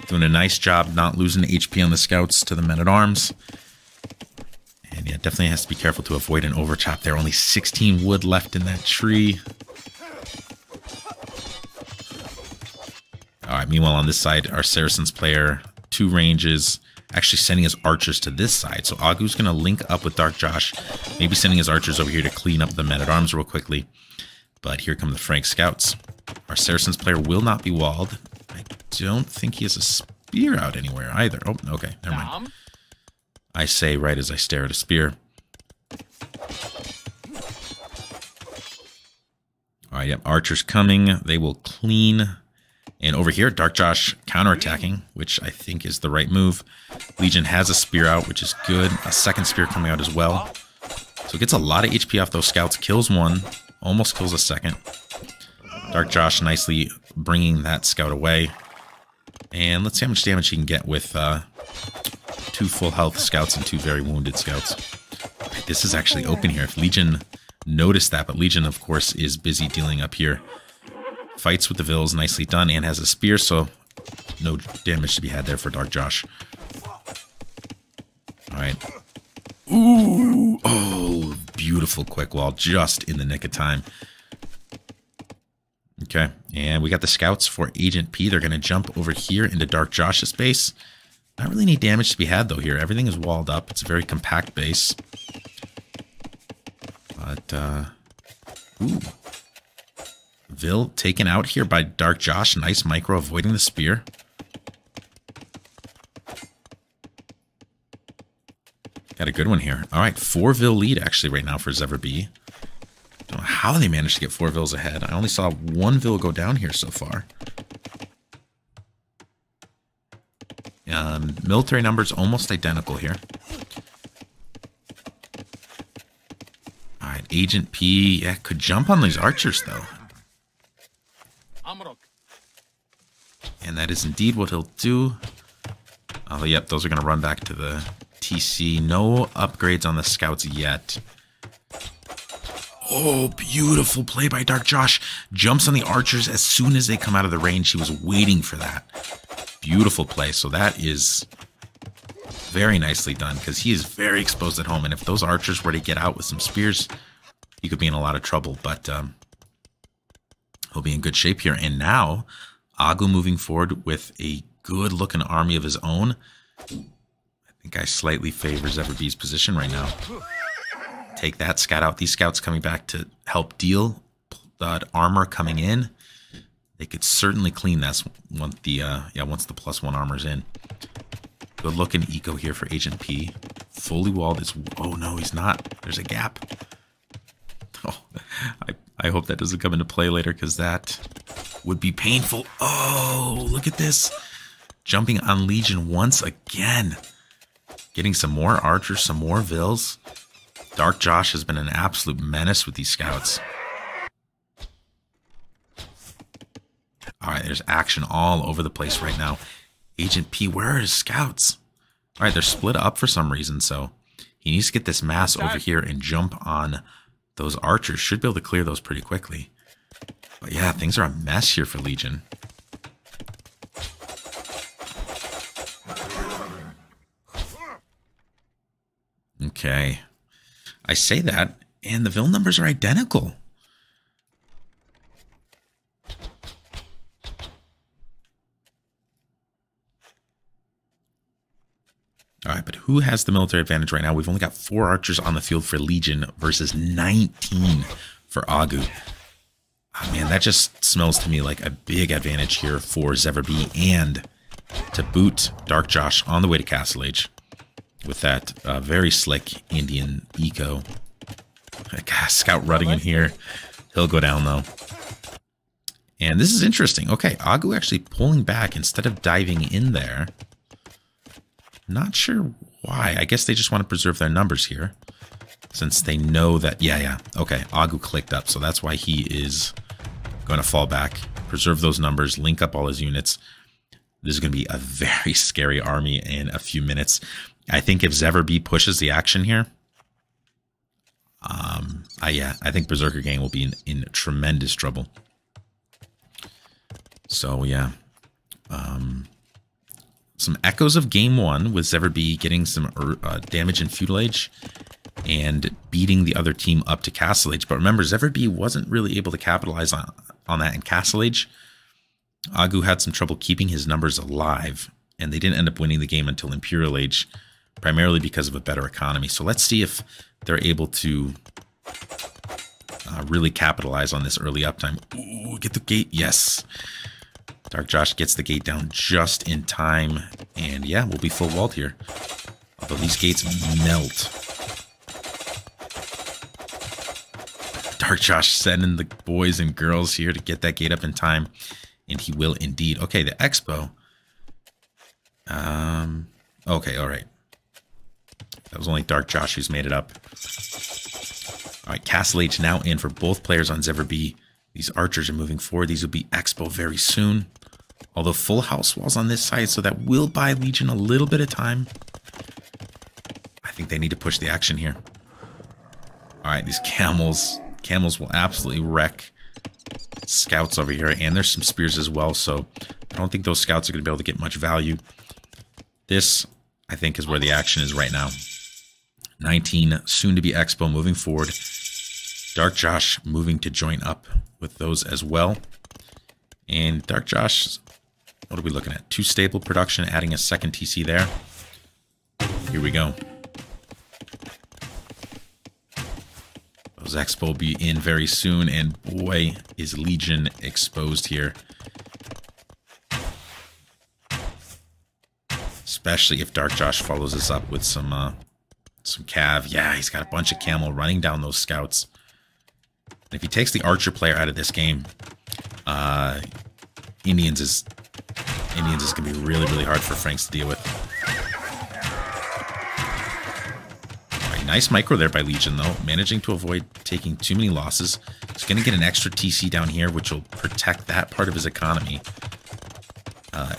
Doing a nice job not losing HP on the scouts to the Men-at-Arms. And yeah, definitely has to be careful to avoid an overchop there. Only 16 wood left in that tree. Alright, meanwhile on this side, our Saracens player, 2 ranges, actually sending his archers to this side. So Agu's going to link up with Dark Josh, maybe sending his archers over here to clean up the Men-at-Arms real quickly. But here come the Frank scouts. Our Saracens player will not be walled. I don't think he has a spear out anywhere either. Oh, okay, never mind. I say right as I stare at a spear. All right, yep, archers coming. They will clean And over here, Dark Josh counterattacking, which I think is the right move. Legion has a spear out, which is good. A second spear coming out as well. So it gets a lot of HP off those scouts. Kills one, almost kills a second. Dark Josh nicely bringing that scout away. And let's see how much damage he can get with 2 full health scouts and 2 very wounded scouts. This is actually open here. If Legion noticed that, but Legion, of course, is busy dealing up here. Fights with the Vills, nicely done, and has a spear, so no damage to be had there for Dark Josh. Alright. Ooh! Oh, beautiful quick wall, just in the nick of time. Okay, and we got the scouts for Agent P. They're going to jump over here into Dark Josh's base. Not really any damage to be had, though, here. Everything is walled up. It's a very compact base. But, ooh. Vil taken out here by Dark Josh. Nice micro, avoiding the spear. Got a good one here. All right, 4 Vil lead actually right now for XEVER B. Don't know how they managed to get 4 Vils ahead. I only saw 1 Vil go down here so far. Military numbers almost identical here. All right, Agent P, yeah, could jump on these archers though. And that is indeed what he'll do. Oh, yep, those are going to run back to the TC. No upgrades on the scouts yet. Oh, beautiful play by Dark Josh. Jumps on the archers as soon as they come out of the range. He was waiting for that. Beautiful play. So that is very nicely done because he is very exposed at home. And if those archers were to get out with some spears, he could be in a lot of trouble. But he'll be in good shape here. And now, Agu moving forward with a good-looking army of his own. I think I slightly favor XEVER B's position right now. Take that scout out. These scouts coming back to help deal. That armor coming in. They could certainly clean that once the +1 armor's in. Good looking eco here for Agent P. Fully walled. Oh no, he's not. There's a gap. Oh, I hope that doesn't come into play later because that would be painful. Oh, look at this. Jumping on Legion once again. Getting some more archers, some more Vils. Dark Josh has been an absolute menace with these scouts. All right, there's action all over the place right now. Agent P, where are his scouts? All right, they're split up for some reason, so he needs to get this mass over here and jump on those archers. Should be able to clear those pretty quickly. But yeah, things are a mess here for Legion. Okay. I say that, and the Vil numbers are identical. All right, but who has the military advantage right now? We've only got 4 archers on the field for Legion versus 19 for Agu. Oh, man, that just smells to me like a big advantage here for XEVER B, and to boot Dark Josh on the way to Castle Age with that very slick Indian eco. Scout running in here. He'll go down, though. And this is interesting. Okay, Agu actually pulling back instead of diving in there. Not sure why. I guess they just want to preserve their numbers here. Since they know that... Yeah. Okay, Agu clicked up. So that's why he is going to fall back. Preserve those numbers. Link up all his units. This is going to be a very scary army in a few minutes. I think if XEVER B pushes the action here... I think Berserker Gang will be in tremendous trouble. So, yeah. Some echoes of Game 1 with XEVER B getting some damage in Feudal Age and beating the other team up to Castle Age. But remember, XEVER B wasn't really able to capitalize on that in Castle Age. Agu had some trouble keeping his numbers alive, and they didn't end up winning the game until Imperial Age, primarily because of a better economy. So let's see if they're able to really capitalize on this early uptime. Ooh, get the gate. Yes. Dark Josh gets the gate down just in time. And yeah, we'll be full walled here. Although these gates melt. Dark Josh sending the boys and girls here to get that gate up in time. And he will indeed. Okay, the Expo. Okay, all right. That was only Dark Josh who's made it up. All right, Castle Age now in for both players on XEVER B. These archers are moving forward. These will be Expo very soon. Although full house walls on this side, so that will buy Legion a little bit of time. I think they need to push the action here. All right, these camels will absolutely wreck scouts over here, and there's some spears as well, so I don't think those scouts are going to be able to get much value. This, I think, is where the action is right now. 19, soon to be Expo moving forward. Dark Josh moving to join up with those as well. And Dark Josh, what are we looking at? 2 stable production, adding a second TC there. Here we go. Those Expo will be in very soon, and boy, is Legion exposed here. Especially if Dark Josh follows us up with some cav. Yeah, he's got a bunch of camel running down those scouts. And if he takes the archer player out of this game, Indians is gonna be really, really hard for Franks to deal with. All right, nice micro there by Legion though, managing to avoid taking too many losses. He's gonna get an extra TC down here, which will protect that part of his economy.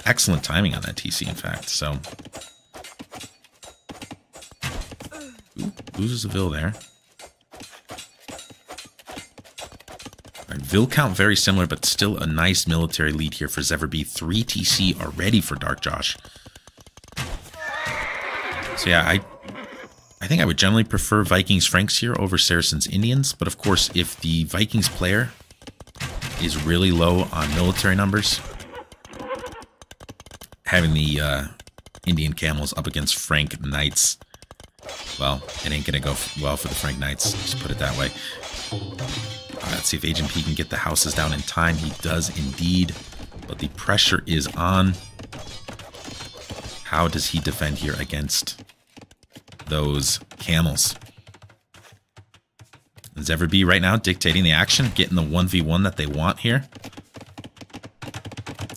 Excellent timing on that TC, in fact. So, ooh, loses a Vil there. All right, Vil count very similar, but still a nice military lead here for XEVER B. 3 TC already for Dark Josh. So yeah, I think I would generally prefer Vikings Franks here over Saracens Indians, but of course, if the Vikings player is really low on military numbers, having the Indian camels up against Frank Knights, well, it ain't gonna go well for the Frank Knights, just put it that way. Let's see if Agent P can get the houses down in time. He does indeed, but the pressure is on. How does he defend here against those camels? XEVER B right now dictating the action, getting the 1v1 that they want here.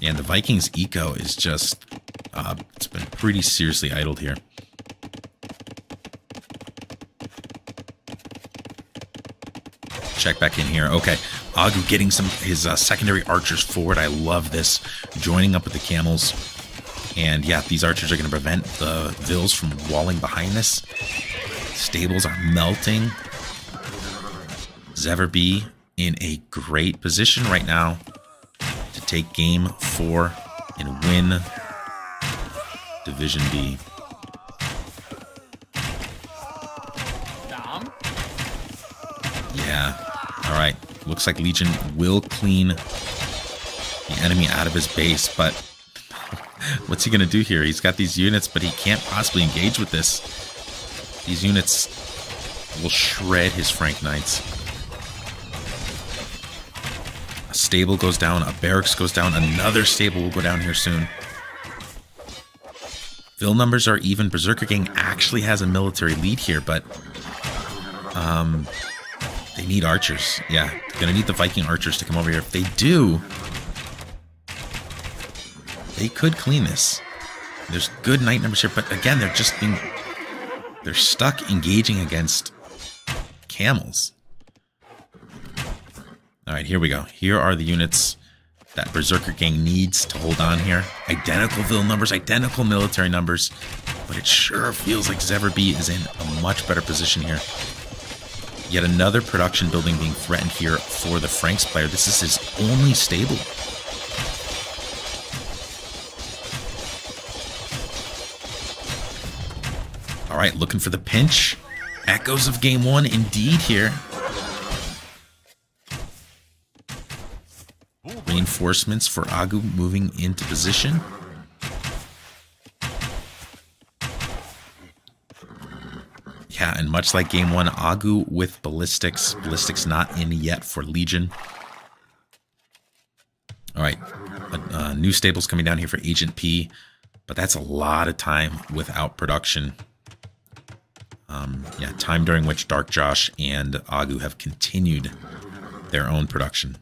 And the Vikings eco is just, it's been pretty seriously idled here. Check back in here. Okay, Agu getting his secondary archers forward. I love this. Joining up with the camels. And yeah, these archers are going to prevent the Vils from walling behind this. Stables are melting. XEVER B in a great position right now to take game 4 and win Division B. Yeah. All right. Looks like Legion will clean the enemy out of his base, but what's he going to do here? He's got these units, but he can't possibly engage with this. These units will shred his Frank Knights. A stable goes down, a barracks goes down, another stable will go down here soon. Vil numbers are even. Berserker Gang actually has a military lead here, but they need archers. Yeah, they're going to need the Viking archers to come over here. If they do, they could clean this. There's good knight numbers here, but again, they're stuck engaging against camels. All right, here we go. Here are the units that Berserker Gang needs to hold on here. Identical Vil numbers, identical military numbers, but it sure feels like XEVER B is in a much better position here. Yet another production building being threatened here for the Franks player. This is his only stable. All right, looking for the pinch. Echoes of game 1 indeed here. Reinforcements for Agu moving into position. Yeah, and much like game 1, Agu with ballistics. Ballistics not in yet for Legion. All right, new stables coming down here for Agent P, but that's a lot of time without production. Yeah, time during which Dark Josh and Agu have continued their own production.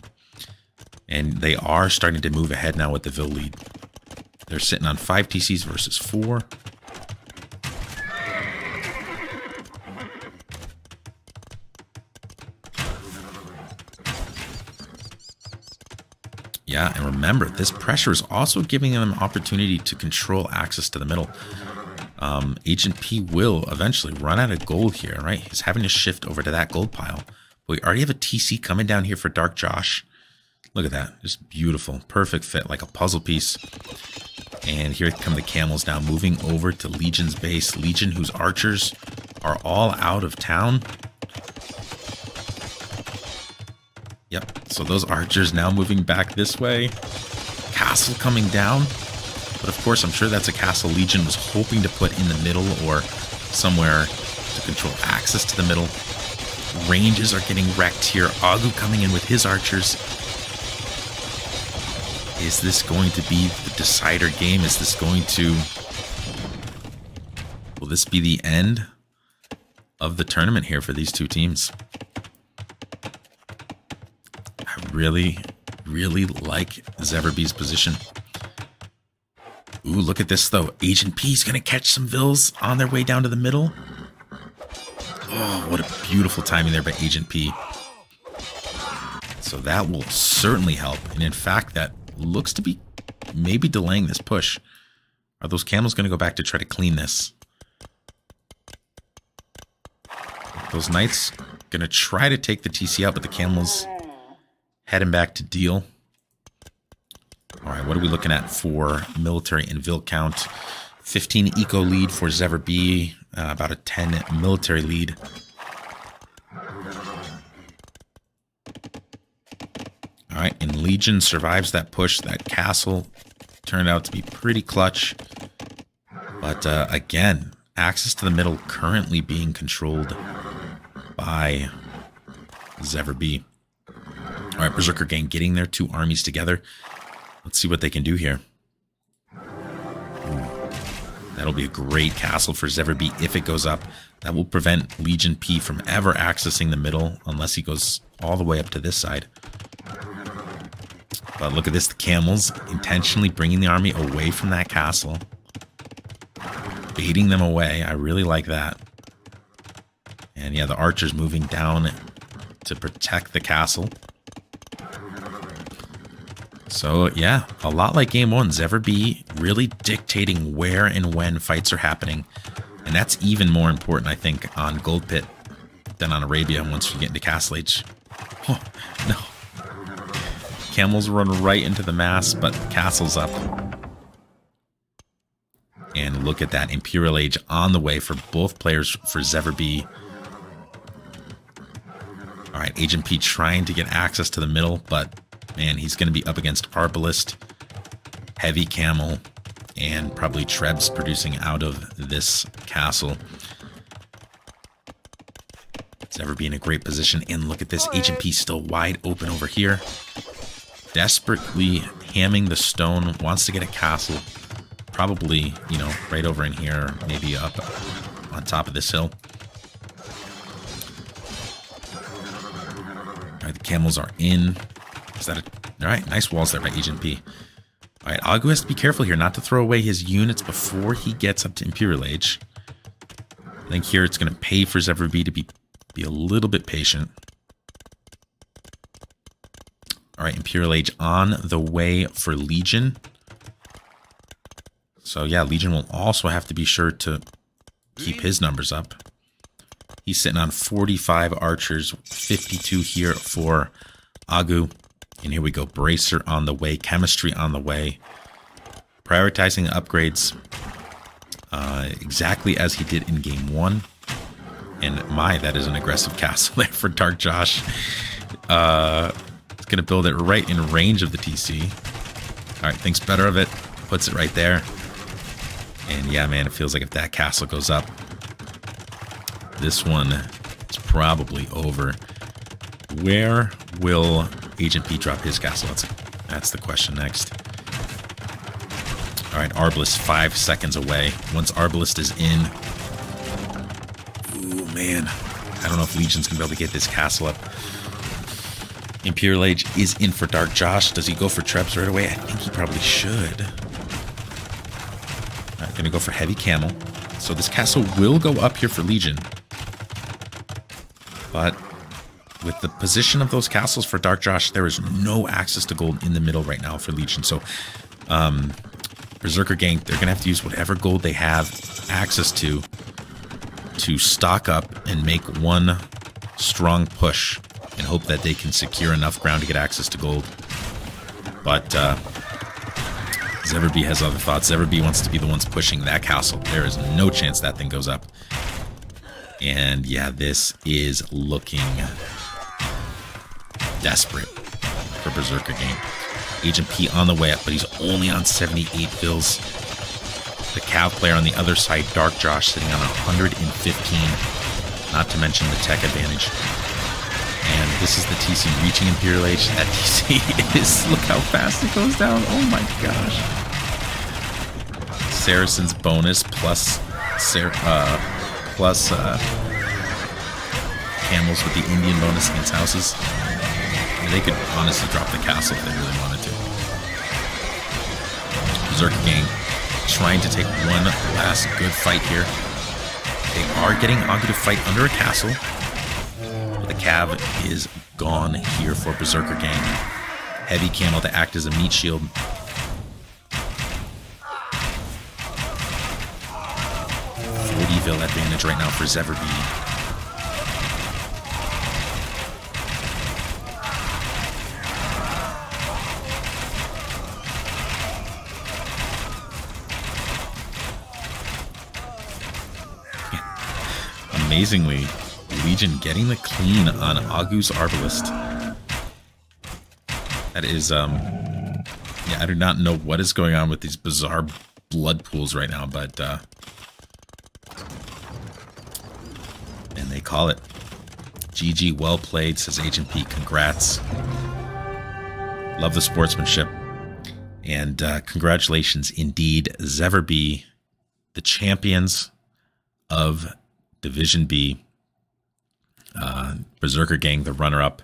And they are starting to move ahead now with the Vil lead. They're sitting on 5 TCs versus 4. Yeah, and remember, this pressure is also giving them an opportunity to control access to the middle. Agent P will eventually run out of gold here, right? He's having to shift over to that gold pile. But we already have a TC coming down here for Dark Josh. Look at that. Just beautiful. Perfect fit, like a puzzle piece. And here come the camels now, moving over to Legion's base. Legion, whose archers are all out of town. Yep, so those archers now moving back this way. Castle coming down. But of course, I'm sure that's a castle Legion was hoping to put in the middle or somewhere to control access to the middle. Ranges are getting wrecked here. Agu coming in with his archers. Is this going to be the decider game? Is this going to... Will this be the end of the tournament here for these two teams? I really like XEVER position. Ooh, look at this though. Agent P's gonna catch some Vils on their way down to the middle. Oh, what a beautiful timing there by Agent P. So that will certainly help. And in fact, that looks to be maybe delaying this push. Are those camels gonna go back to try to clean this? Those knights gonna try to take the TC out, but the camels heading back to deal. All right, what are we looking at for military and Vil count? 15 eco lead for XEVER, about a 10 military lead. All right, and Legion survives that push. That castle turned out to be pretty clutch. But again, access to the middle currently being controlled by XEVER. All right, Berserker gang getting their 2 armies together. Let's see what they can do here. Ooh, that'll be a great castle for XEVER if it goes up. That will prevent Legion P from ever accessing the middle unless he goes all the way up to this side. But look at this, the camels intentionally bringing the army away from that castle. Baiting them away. I really like that. And yeah, the archers moving down to protect the castle. So yeah, a lot like game 1, XEVER really dictating where and when fights are happening. And that's even more important, I think, on Gold Pit than on Arabia once you get into Castle Age. Oh, no. Camels run right into the mass, but Castle's up. And look at that, Imperial Age on the way for both players for XEVER. All right, Agent P trying to get access to the middle, but man, he's going to be up against Arbalist, Heavy Camel, and probably Trebs producing out of this castle. XEVER in a great position, and look at this, Agent P still wide open over here. Desperately hamming the stone, wants to get a castle. Probably, you know, right over in here, maybe up on top of this hill. All right, the camels are in. Is that all right, nice walls there by Agent P. All right, Agu has to be careful here not to throw away his units before he gets up to Imperial Age. I think here it's going to pay for XEVER to be a little bit patient. All right, Imperial Age on the way for Legion. So yeah, Legion will also have to be sure to keep his numbers up. He's sitting on 45 archers, 52 here for Agu. And here we go, Bracer on the way, Chemistry on the way. Prioritizing upgrades exactly as he did in game 1. And my, that is an aggressive castle there for Dark Josh. It's going to build it right in range of the TC. All right, thinks better of it, puts it right there. And yeah, man, it feels like if that castle goes up, this one is probably over. Where will Agent P drop his castle? That's the question next. All right, Arbalist 5 seconds away. Once Arbalist is in... Ooh, man. I don't know if Legion's going to be able to get this castle up. Imperial Age is in for Dark Josh. Does he go for Trebs right away? I think he probably should. I'm going to go for Heavy Camel. So this castle will go up here for Legion. But with the position of those castles for Dark Josh, there is no access to gold in the middle right now for Legion. So Berserker Gang, they're going to have to use whatever gold they have access to stock up and make one strong push and hope that they can secure enough ground to get access to gold. But XEVER has other thoughts. XEVER wants to be the ones pushing that castle. There is no chance that thing goes up. And yeah, this is looking desperate for Berserker Gang. Agent P on the way up, but he's only on 78 bills. The Cav player on the other side, Dark Josh, sitting on 115. Not to mention the tech advantage. And this is the TC reaching Imperial Age. That TC is, look how fast it goes down. Oh my gosh. Saracen's bonus plus camels with the Indian bonus against houses. And they could honestly drop the castle if they really wanted to. Berserker Gang trying to take one last good fight here. They are getting Agu to fight under a castle. The Cav is gone here for Berserker Gang. Heavy Camel to act as a meat shield. Evil advantage right now for XEVER. Amazingly, Legion getting the clean on Agu's Arbalist. That is, yeah, I do not know what is going on with these bizarre blood pools right now, but, and they call it. GG, well played, says Agent P. Congrats. Love the sportsmanship. And congratulations indeed, XEVER, the champions of Division B. Berserker Gang, the runner-up,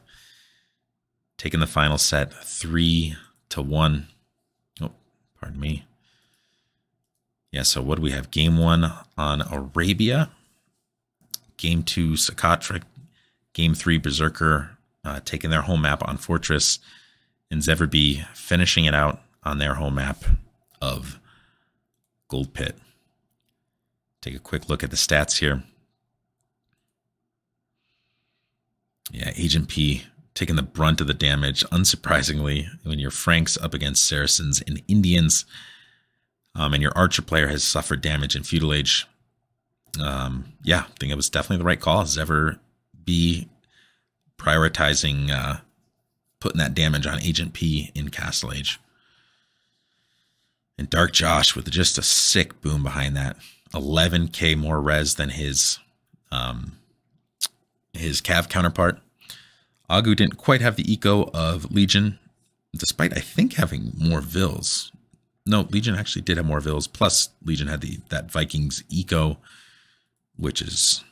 taking the final set 3-1. Oh, pardon me. Yeah, so what do we have? Game 1 on Arabia. Game 2, Socotra. Game 3, Berserker taking their home map on Fortress. And XEVER finishing it out on their home map of Gold Pit. Take a quick look at the stats here. Yeah, Agent P taking the brunt of the damage, unsurprisingly, when your Franks up against Saracens and Indians, and your Archer player has suffered damage in Feudal Age. Yeah, I think it was definitely the right call. XEVER prioritizing putting that damage on Agent P in Castle Age. And Dark Josh with just a sick boom behind that. 11k more res than his Cav counterpart. Agu didn't quite have the eco of Legion, despite, I think, having more vills. No, Legion actually did have more vills, plus Legion had that Vikings eco, which is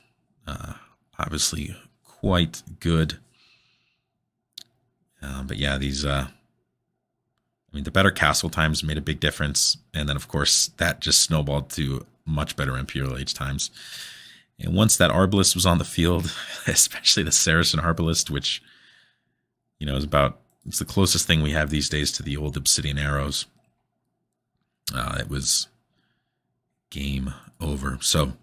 obviously quite good. But yeah, these, I mean, the better castle times made a big difference. And then, of course, that just snowballed to much better Imperial Age times. And once that Arbalist was on the field, especially the Saracen Arbalist, which, you know, it's the closest thing we have these days to the old Obsidian arrows. It was game over. So,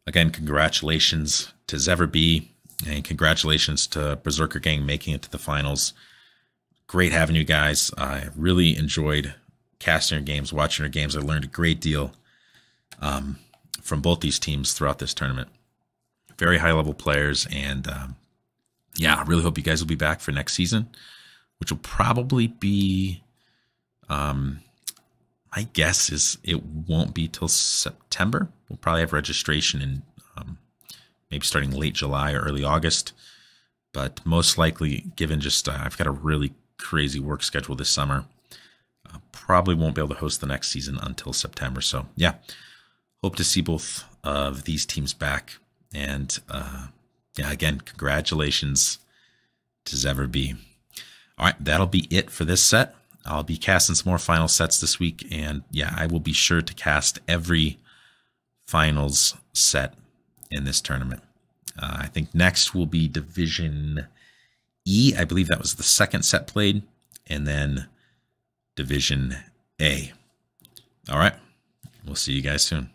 again, congratulations to XEVER, and congratulations to Berserker Gang making it to the finals. Great having you guys. I really enjoyed casting your games, watching your games. I learned a great deal from both these teams throughout this tournament. Very high-level players, and yeah, I really hope you guys will be back for next season, which will probably be, my guess is it won't be till September. We'll probably have registration in maybe starting late July or early August, but most likely, given just I've got a really crazy work schedule this summer, probably won't be able to host the next season until September. So yeah, hope to see both of these teams back. And yeah, again, congratulations 'tis ever be. All right, that'll be it for this set. I'll be casting some more final sets this week, and yeah, I will be sure to cast every finals set in this tournament. I think next will be Division E. I believe that was the second set played, and then Division A. All right, we'll see you guys soon.